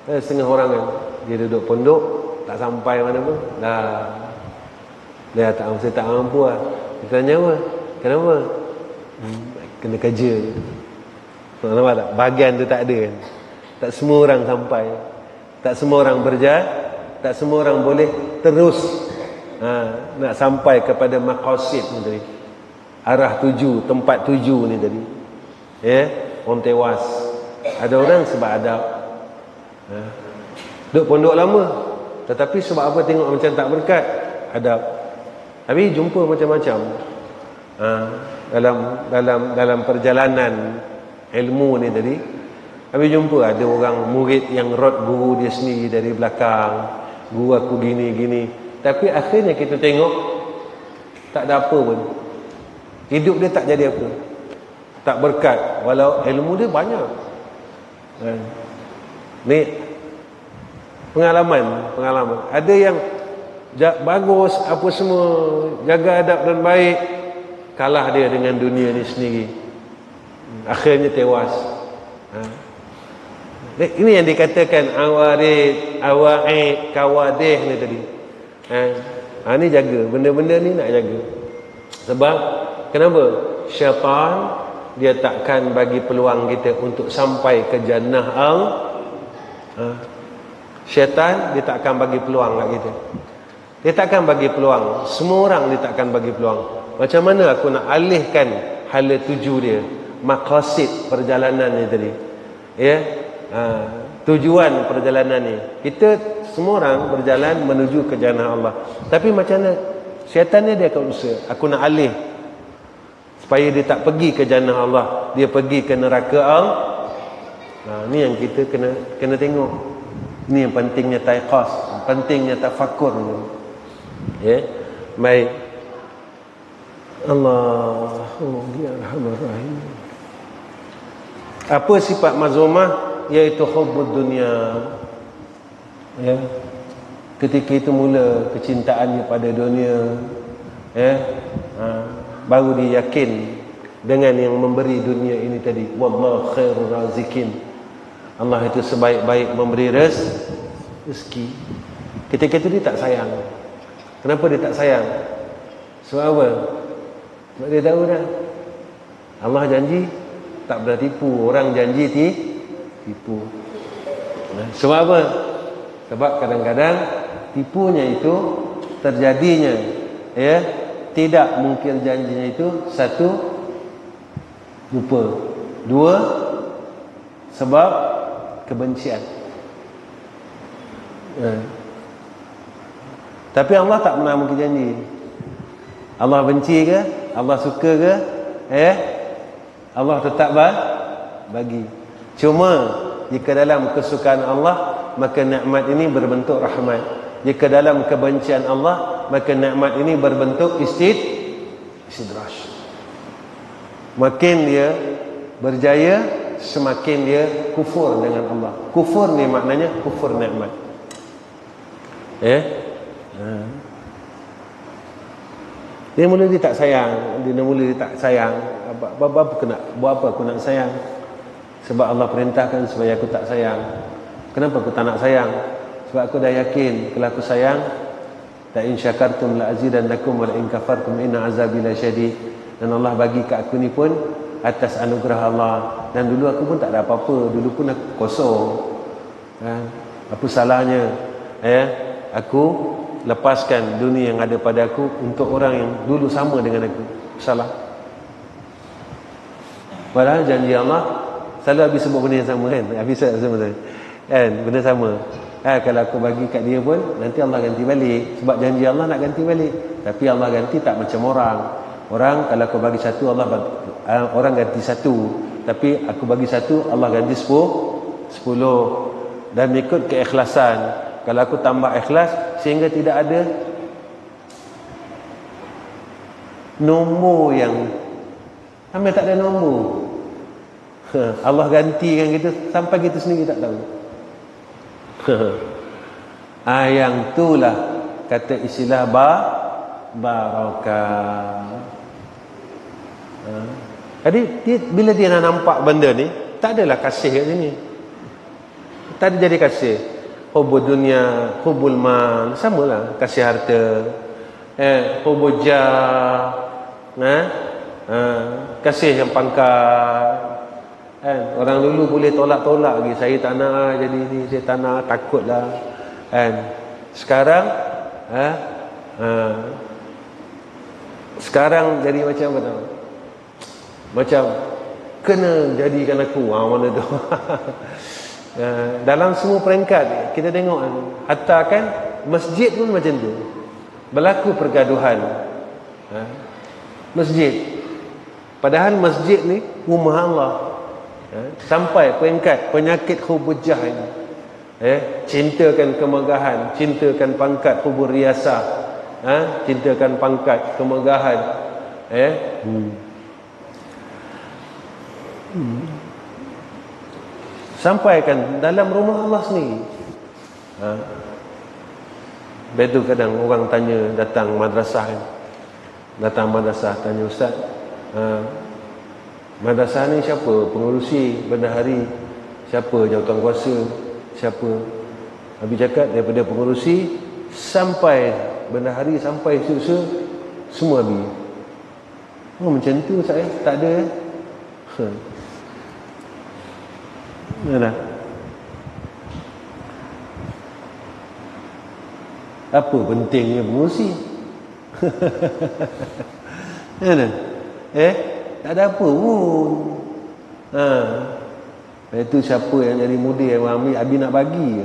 setengah orang kan, dia duduk pondok, tak sampai mana pun dah. Dia tak mampu lah. Dia tanya apa? Kenapa? Kena kerja. Nampak tak? Bahagian tu tak ada kan? Tak semua orang sampai. Tak semua orang berjalan. Tak semua orang boleh terus nak sampai kepada maqasid ni tadi. Arah tuju, tempat tuju ni tadi. Orang tewas. Ada orang sebab adab. Duduk pondok lama. Tetapi sebab apa tengok macam tak berkat? Adab. Tapi jumpa macam-macam. Dalam perjalanan ilmu ni tadi, habis jumpa ada orang murid yang rot guru dia sendiri dari belakang. Guru aku gini. Tapi akhirnya kita tengok tak ada apa pun. Hidup dia tak jadi apa. Tak berkat, walau ilmu dia banyak. Ni pengalaman. Ada yang bagus apa semua, jaga adab dan baik, kalah dia dengan dunia ni sendiri. Akhirnya tewas. Ini yang dikatakan awarid, awa'id, kawadih ni tadi. Ni jaga, benda-benda ni nak jaga. Sebab kenapa? Syaitan dia takkan bagi peluang kita untuk sampai ke jannah syaitan dia takkan bagi peluang kat kita. Dia takkan bagi peluang. Semua orang dia takkan bagi peluang. Macam mana aku nak alihkan hala tuju dia, maqasid perjalanan ni tadi, tujuan perjalanan ni. Kita semua orang berjalan menuju ke jannah Allah. Tapi macam mana? Syaitan ni dia akan usaha, aku nak alih supaya dia tak pergi ke jannah Allah, dia pergi ke neraka Allah. Ni yang kita kena tengok. Ni yang pentingnya taiqaz, pentingnya tafakur. Baik. Allahu ya Arhamar Rahim. Apa sifat mazmumah? Iaitu hubbud dunia. Ketika itu mula kecintaannya pada dunia. Baru dia yakin dengan yang memberi dunia ini tadi. Wallahu khairur razikin. Allah itu sebaik-baik memberi rezeki. Ketika itu dia tak sayang. Kenapa dia tak sayang? Sebab apa? Sebab dia tahu dah, Allah janji tak pernah tipu. Orang janji tipu. Sebab apa? Sebab kadang-kadang tipunya itu terjadinya tidak mungkin janjinya itu, satu, lupa. Dua, sebab kebencian. Tapi Allah tak pernah mungkin janji. Allah benci ke? Allah suka ke? Allah tetap bagi. Cuma jika dalam kesukaan Allah, maka nikmat ini berbentuk rahmat. Jika dalam kebencian Allah, maka nikmat ini berbentuk istidraj. Makin dia berjaya, semakin dia kufur dengan Allah. Kufur ni maknanya kufur nikmat. Dia mula dia tak sayang, dia tak sayang. Apa aku nak buat, apa aku nak sayang? Sebab Allah perintahkan supaya aku tak sayang. Kenapa aku tak nak sayang? Sebab aku dah yakin kalau aku sayang, la in syakartum la azidannakum wa la in kafartum inna azabi lasyadid. Dan Allah bagi kat aku ni pun atas anugerah Allah. Dan dulu aku pun tak ada apa-apa, dulu pun aku kosong. Apa salahnya aku lepaskan dunia yang ada pada aku untuk orang yang dulu sama dengan aku? Salah. Padahal janji Allah selalu habis sebut benda yang sama kan? Habis sama kan? Benda sama. Kalau aku bagi kat dia pun nanti Allah ganti balik. Sebab janji Allah nak ganti balik. Tapi Allah ganti tak macam orang. Orang kalau aku bagi satu, orang ganti satu. Tapi aku bagi satu, Allah ganti 10. Dan mengikut keikhlasan. Kalau aku tambah ikhlas sehingga tidak ada nombor yang hampir tak ada nombor. Allah gantikan kita sampai kita sendiri tak tahu. Yang itulah kata istilah barakah. Jadi bila dia nak nampak benda ni, tak adalah kasih kat sini. Tak ada jadi kasih. Hubul dunia, hubul mal, samalah kasih harta. Hubul jah, kasih yang pangkat. Orang dulu boleh tolak-tolak lagi, saya tak nak jadi ni, saya tak nak, takutlah. Sekarang sekarang jadi macam apa tahu? Macam kena jadikan aku mana tu. Dalam semua peringkat kita tengok, hatta kan masjid pun macam tu, berlaku pergaduhan. Masjid, padahal masjid ni rumah Allah. Sampai peringkat penyakit hubujah ini, cintakan kemegahan, cintakan pangkat, hubur riasah, cintakan pangkat, kemegahan, sampaikan dalam rumah Allah sendiri. Betul kadang orang tanya, datang madrasah tanya, ustaz, madrasah ni siapa pengurusi, bendahari siapa, jawatan kuasa siapa? Habis cakap daripada pengurusi sampai bendahari sampai seusa semua habis. Macam tu saya tak ada. Mana? Apa pentingnya pengurusi? Mana? Tak ada apa pun. Itu siapa yang jadi mudir, yang Abi nak bagi.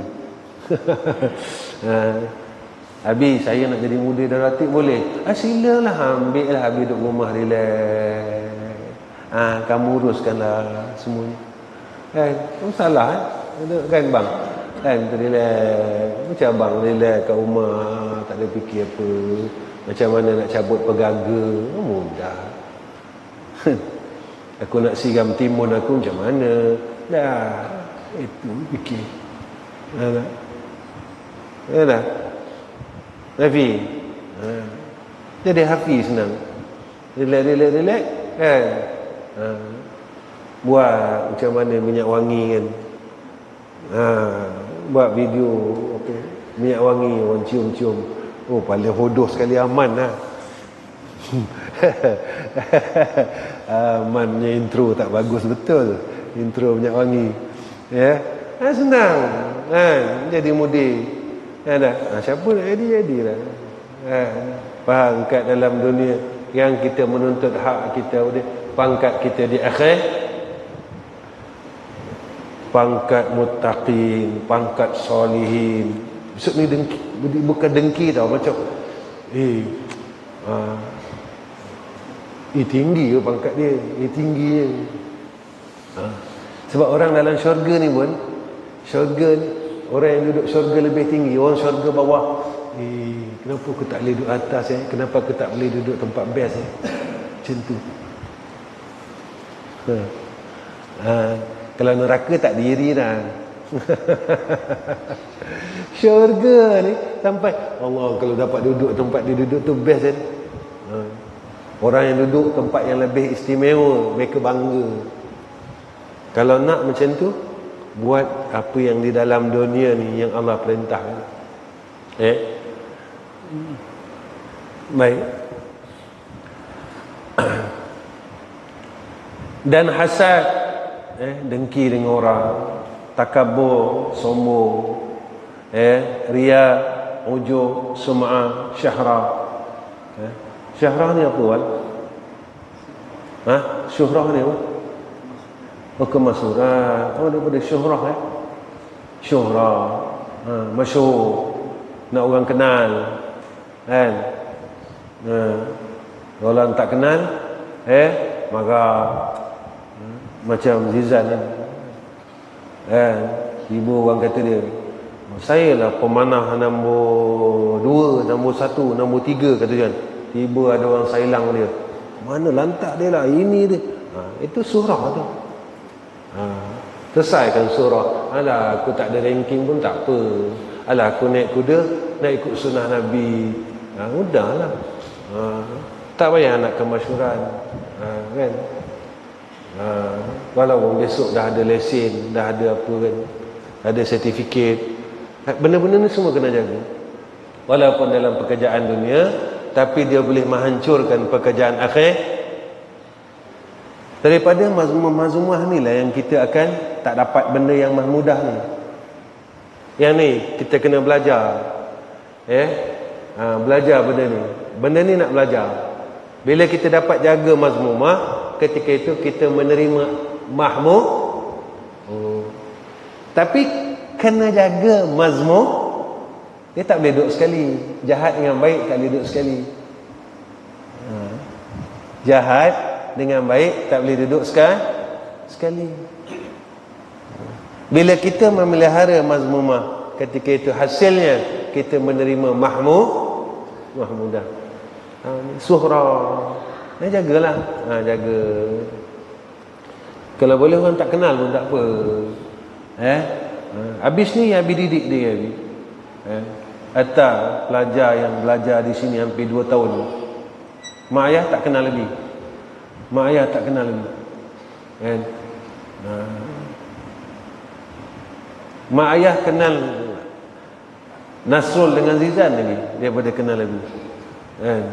Abi saya nak jadi mudir Darul boleh? Silalah, ambil lah. Abi duduk rumah relax. Kamu uruskanlah semuanya. Tak salah kan bang? Relax. Macam bang relax kat rumah, tak ada fikir apa. Macam mana nak cabut pegaga, mudah. Aku nak siram timun aku macam mana? Dah, itu fikir. Dah. Hafiz. Jadi Hafiz senang. Relax kan? Buat macam mana minyak wangi kan? Buat video minyak wangi, orang cium-cium. Oh, paling hodoh sekali Aman lah. Amannya intro tak bagus betul. Intro minyak wangi. Senang. Jadi mudir. Siapa nak jadi-jadilah. Faham kat dalam dunia yang kita menuntut hak kita, pangkat kita di akhir, pangkat muttaqin, pangkat solihin, Besok ni dengki, bukan dengki tau, macam tinggi ke pangkat dia, tingginya. Sebab orang dalam syurga ni pun, syurga ni, orang yang duduk syurga lebih tinggi, orang syurga bawah, kenapa aku tak boleh duduk atas kenapa aku tak boleh duduk tempat best macam tu. Kalau neraka tak diri dah. Syurga ni sampai Allah, kalau dapat duduk tempat dia duduk tu best kan. Orang yang duduk tempat yang lebih istimewa, mereka bangga. Kalau nak macam tu, buat apa yang di dalam dunia ni yang Allah perintahkan. Baik. Dan hasad, dengki dengan orang, takabur, sombong, riya, ujub, sum'ah, syahrah. Syahrah ni apa, Wan? Syuhrah ni apa? Kemasuran. Daripada syuhrah syuhrah, masyhur, nak orang kenal kan. Kalau tak kenal marah, macam Zizan kan. Ibu orang kata dia, saya lah pemanah nombor 2, nombor 1, nombor 3 kata kan. Tiba ada orang sailang dia, mana lantak dia lah, ini dia. Itu surah tu. Selesaikan surah. Alah, aku tak ada ranking pun tak apa. Alah, aku naik kuda, nak ikut sunnah Nabi. Udahlah. Tak payah nak kemasyhuran. Kan? Walaupun besok dah ada lesen, dah ada apa kan, ada sertifikat. Benda-benda ni semua kena jaga. Walaupun dalam pekerjaan dunia, tapi dia boleh menghancurkan pekerjaan akhir. Daripada mazmumah ni lah yang kita akan tak dapat benda yang mahmudah ni. Yang ni kita kena belajar. Belajar benda ni. Benda ni nak belajar. Bila kita dapat jaga mazmumah, ketika itu kita menerima mahmud. Tapi kena jaga mazmum. Dia tak boleh duduk sekali. Jahat dengan baik tak boleh duduk sekali. Jahat dengan baik tak boleh duduk sekali. Bila kita memelihara mazmumah, ketika itu hasilnya kita menerima mahmudah. Suhrah. Jagalah. Jaga. Kalau boleh orang tak kenal pun tak apa. Habis ni Abi didik dia Abi. Atta pelajar yang belajar di sini hampir 2 tahun. Mak ayah tak kenal lagi. Kan? Mak ayah kenal Nasrul dengan Zizan lagi daripada kenal lagi. Kan?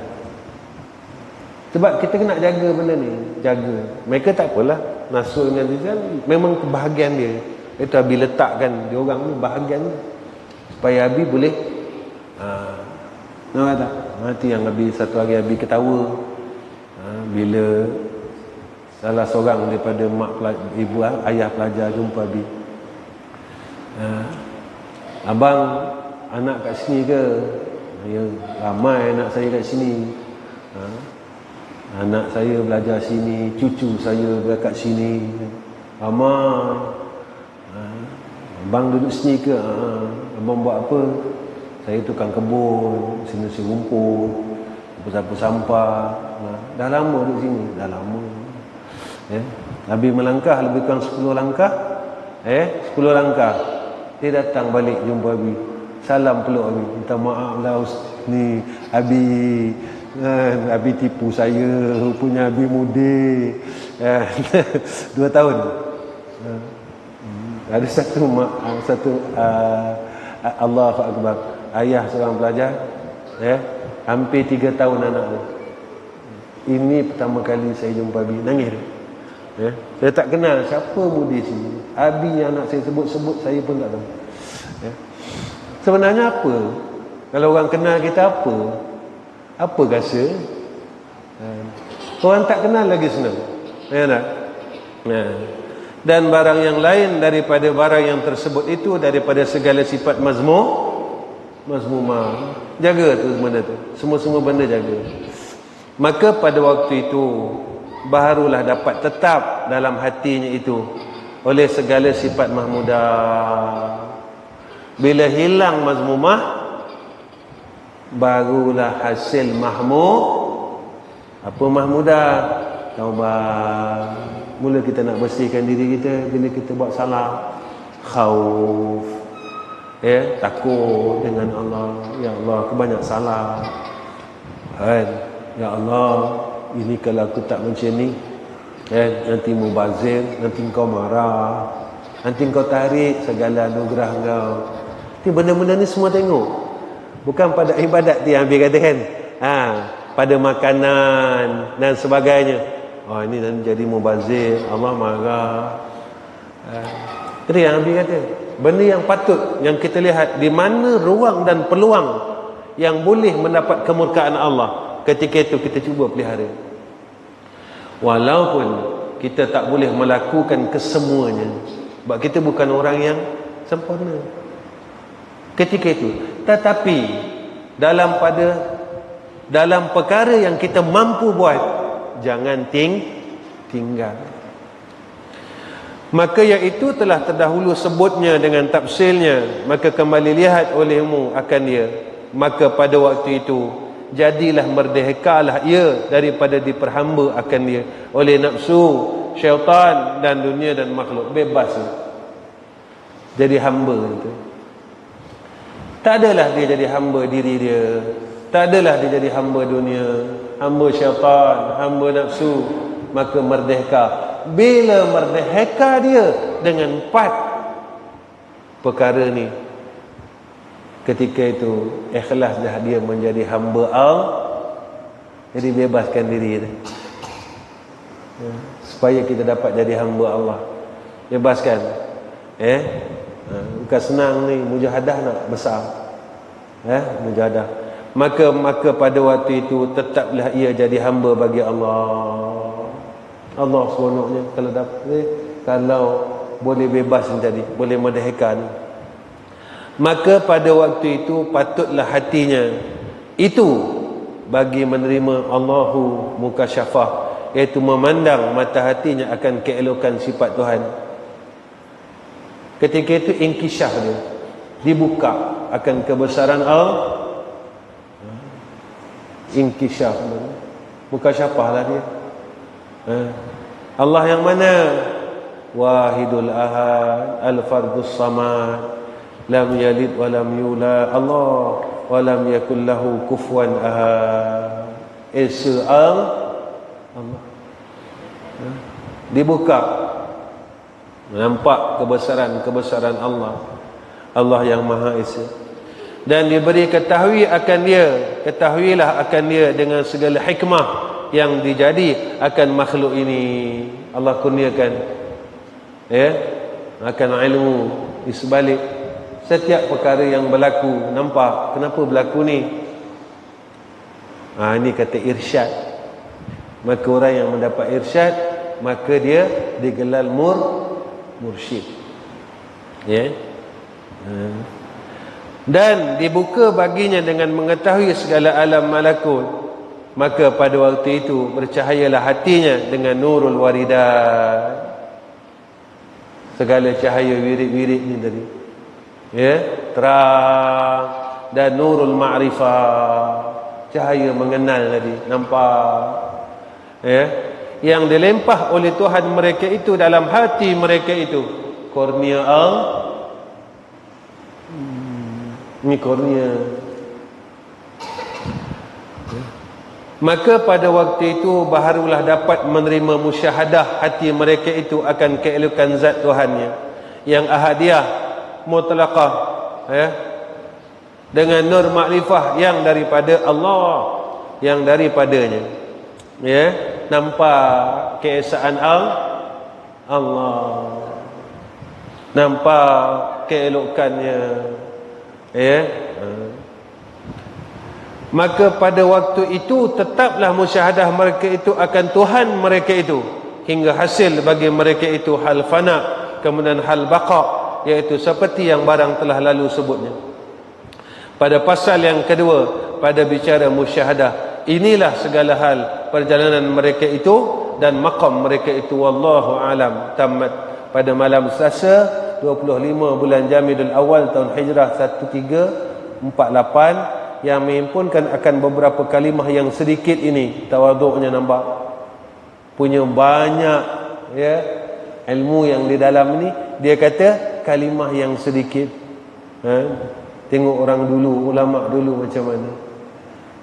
Sebab kita kena jaga benda ni. Jaga. Mereka tak apalah, Nasrul dengan Zizan memang kebahagiaan dia. Itu Abi letakkan dia orang ni bahagian ni, supaya Abi boleh nampak tak? Nanti yang Abi satu hari Abi ketawa bila salah seorang daripada ibu ayah pelajar jumpa Abi. Abang anak kat sini ke? Ya, ramai anak saya kat sini. Anak saya belajar sini, cucu saya belajar kat sini. Ramai. Abang duduk sini ke? Abang buat apa? Saya tukang kebun, sini rumput, sapu sampah. Dah lama duduk sini, dah lama. Nabi melangkah lebih kurang 10 langkah. 10 langkah. Dia datang balik jumpa Abi. Salam peluk Abi. Minta maaf lah ni Abi. Abi tipu saya. Rupanya Abi mudik. 2 tahun. Ada satu Allahu Akbar, ayah seorang pelajar, hampir 3 tahun anak dia. Ini pertama kali saya jumpa Abi, nangis. Saya tak kenal siapa mudi sini. Abi yang anak saya sebut-sebut saya pun tak tahu. Sebenarnya apa? Kalau orang kenal kita apa? Apa rasa? Orang tak kenal lagi senang. Ya tak? Dan barang yang lain daripada barang yang tersebut itu, daripada segala sifat mazmum, mazmumah. Jaga tu benda tu. Semua-semua benda jaga. Maka pada waktu itu barulah dapat tetap dalam hatinya itu oleh segala sifat mahmudah. Bila hilang mazmumah, barulah hasil mahmud. Apa mahmudah? Taubat. Mula kita nak bersihkan diri kita bila kita buat salah. Khauf, takut dengan Allah. Ya Allah, aku banyak salah kan. Ya Allah, ini kalau aku tak macam ni nanti mubazir, nanti kau marah, nanti kau tarik segala anugerah kau. Ni benda-benda ni semua tengok. Bukan pada ibadat dia ambil kata kan, pada makanan dan sebagainya. Ini nanti jadi mubazir, Allah marah. Itu yang ambil kata. Benda yang patut yang kita lihat di mana ruang dan peluang yang boleh mendapat kemurkaan Allah. Ketika itu kita cuba pelihara. Walaupun kita tak boleh melakukan kesemuanya, sebab kita bukan orang yang sempurna ketika itu. Tetapi dalam perkara yang kita mampu buat, jangan tinggal. Maka iaitu telah terdahulu sebutnya dengan tafsilnya, maka kembali lihat olehmu akan dia. Maka pada waktu itu jadilah merdekalah ia daripada diperhamba akan dia oleh nafsu, syaitan dan dunia dan makhluk. Bebas jadi hamba itu. Tak adalah dia jadi hamba diri dia, tak adalah dia jadi hamba dunia, hamba syaitan, hamba nafsu. Maka merdeka. Bila merdeka dia dengan 4 perkara ni, ketika itu ikhlas dah dia menjadi hamba Allah. Jadi bebaskan diri dia, supaya kita dapat jadi hamba Allah. Bebaskan. Bukan senang ni mujahadah nak besar. Mujahadah. Maka pada waktu itu tetaplah ia jadi hamba bagi Allah. Allah seronoknya kalau boleh bebas jadi, boleh merdeka ni. Maka pada waktu itu patutlah hatinya itu bagi menerima Allahu mukasyafah, iaitu memandang mata hatinya akan keelokan sifat Tuhan. Ketika itu inkishaf dia, dibuka akan kebesaran Allah. Inkishaf, mukasyafah lah dia. Allah yang mana? Wahidul ahad, al-fardus samad, lam yalid wa lam yulad, Allah wa lam yakul lahu kufuwan ahad. Esa Allah. Dibuka, nampak kebesaran Allah. Allah yang Maha Esa. Dan diberi ketahui akan dia, ketahuilah akan dia dengan segala hikmah yang dijadi akan makhluk ini. Allah kurniakan akan ilmu di sebalik setiap perkara yang berlaku. Nampak kenapa berlaku ni? Ini kata irsyad. Maka orang yang mendapat irsyad, maka dia digelar mursyid. Dan dibuka baginya dengan mengetahui segala alam malakut. Maka pada waktu itu bercahayalah hatinya dengan nurul waridat. Segala cahaya wirid-wirid ni tadi, terang. Dan nurul ma'rifah, cahaya mengenal tadi, nampak, yang dilempah oleh Tuhan mereka itu dalam hati mereka itu. Kurnia ni kurnia. Maka pada waktu itu barulah dapat menerima musyahadah hati mereka itu akan keelokan zat Tuhannya yang ahadiyah mutlaqah, dengan nur makrifah yang daripada Allah, yang daripadanya, nampak keesaan Allah, nampak keelokannya, Maka pada waktu itu tetaplah musyahadah mereka itu akan Tuhan mereka itu, hingga hasil bagi mereka itu hal fana, kemudian hal baqa, iaitu seperti yang barang telah lalu sebutnya. Pada pasal yang kedua, pada bicara musyahadah, inilah segala hal perjalanan mereka itu dan maqam mereka itu. Wallahu alam. Tamat pada malam Selasa 25 bulan Jamidul Awal tahun Hijrah 1348 yang menghimpunkan akan beberapa kalimah yang sedikit ini. Tawaduknya nampak, punya banyak ya ilmu yang di dalam ni. Dia kata kalimah yang sedikit. Tengok orang dulu, ulama dulu macam mana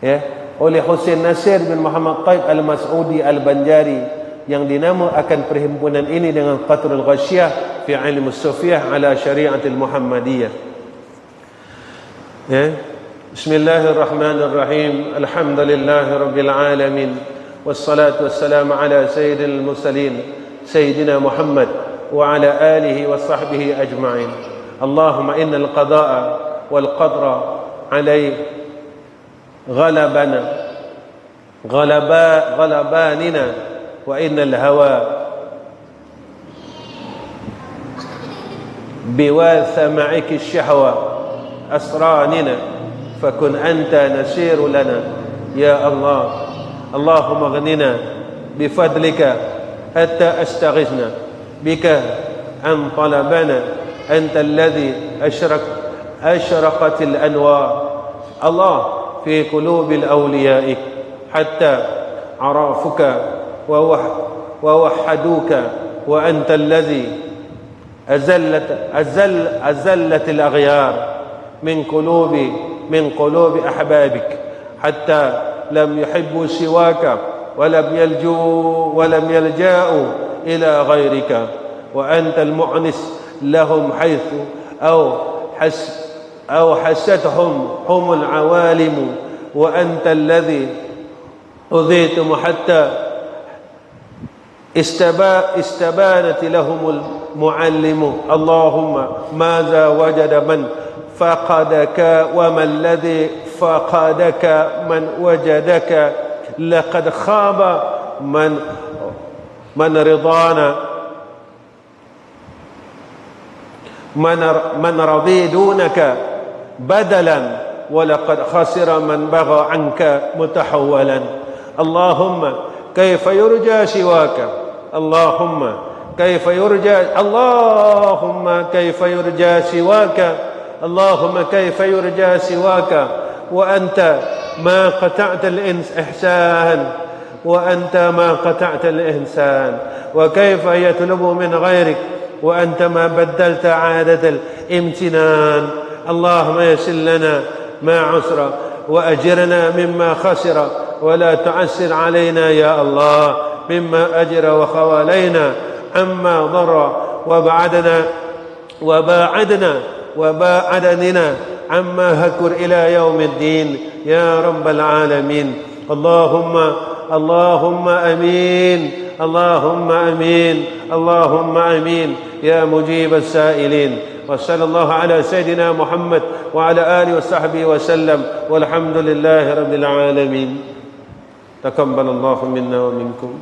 ya. Oleh Husain Nasir bin Muhammad Taib Al-Mas'udi Al-Banjari, yang dinama akan perhimpunan ini dengan Qatrul Ghasyiyah fi ilmu Sufiyah ala syariatil Muhammadiyah ya. Bismillahirrahmanirrahim. Alhamdulillahi rabbil alamin, wassalatu wassalamu ala sayyidil mursalin sayyidina Muhammad wa ala alihi wa sahbihi ajma'in. Allahumma innal qada'a wal qadra alayhi غلباننا وإن الهوى بواث معك الشهوة أسراننا فكن أنت نسير لنا يا الله. اللهم اغننا بفضلك حتى أستغثنا بك عن طلبنا أنت الذي أشرقت الأنوار الله في قلوب الأولياء حتى عرفوك ووحدوك، وأنت الذي أزلت الأغيار من قلوب أحبابك حتى لم يحبوا سواك ولم يلجأوا إلى غيرك، وأنت المؤنس لهم حيث أو حستهم هم العوالم، وأنت الذي أذيتم حتى استبانت لهم المعلم. اللهم ماذا وجد من فقدك وما الذي فقدك من وجدك، لقد خاب من رضانا من رضي دونك بدلا، ولقد خسر من بغى عنك متحولا. اللهم كيف يرجى سواك، اللهم كيف يرجى سواك، اللهم كيف يرجى سواك، وأنت ما قطعت الإحسان، وأنت ما قطعت الإحسان، وكيف يطلب من غيرك وأنت ما بدلت عادة الامتنان. اللهم يسر لنا ما عسر وأجرنا مما خسر، ولا تعسر علينا يا الله مما أجر وخوالينا عما ضر، وباعدنا عما هكر إلى يوم الدين يا رب العالمين. اللهم أمين، اللهم أمين، اللهم أمين يا مجيب السائلين. وصلى الله على سيدنا محمد وعلى آله وصحبه وسلم، والحمد لله رب العالمين. تقبل الله منا ومنكم.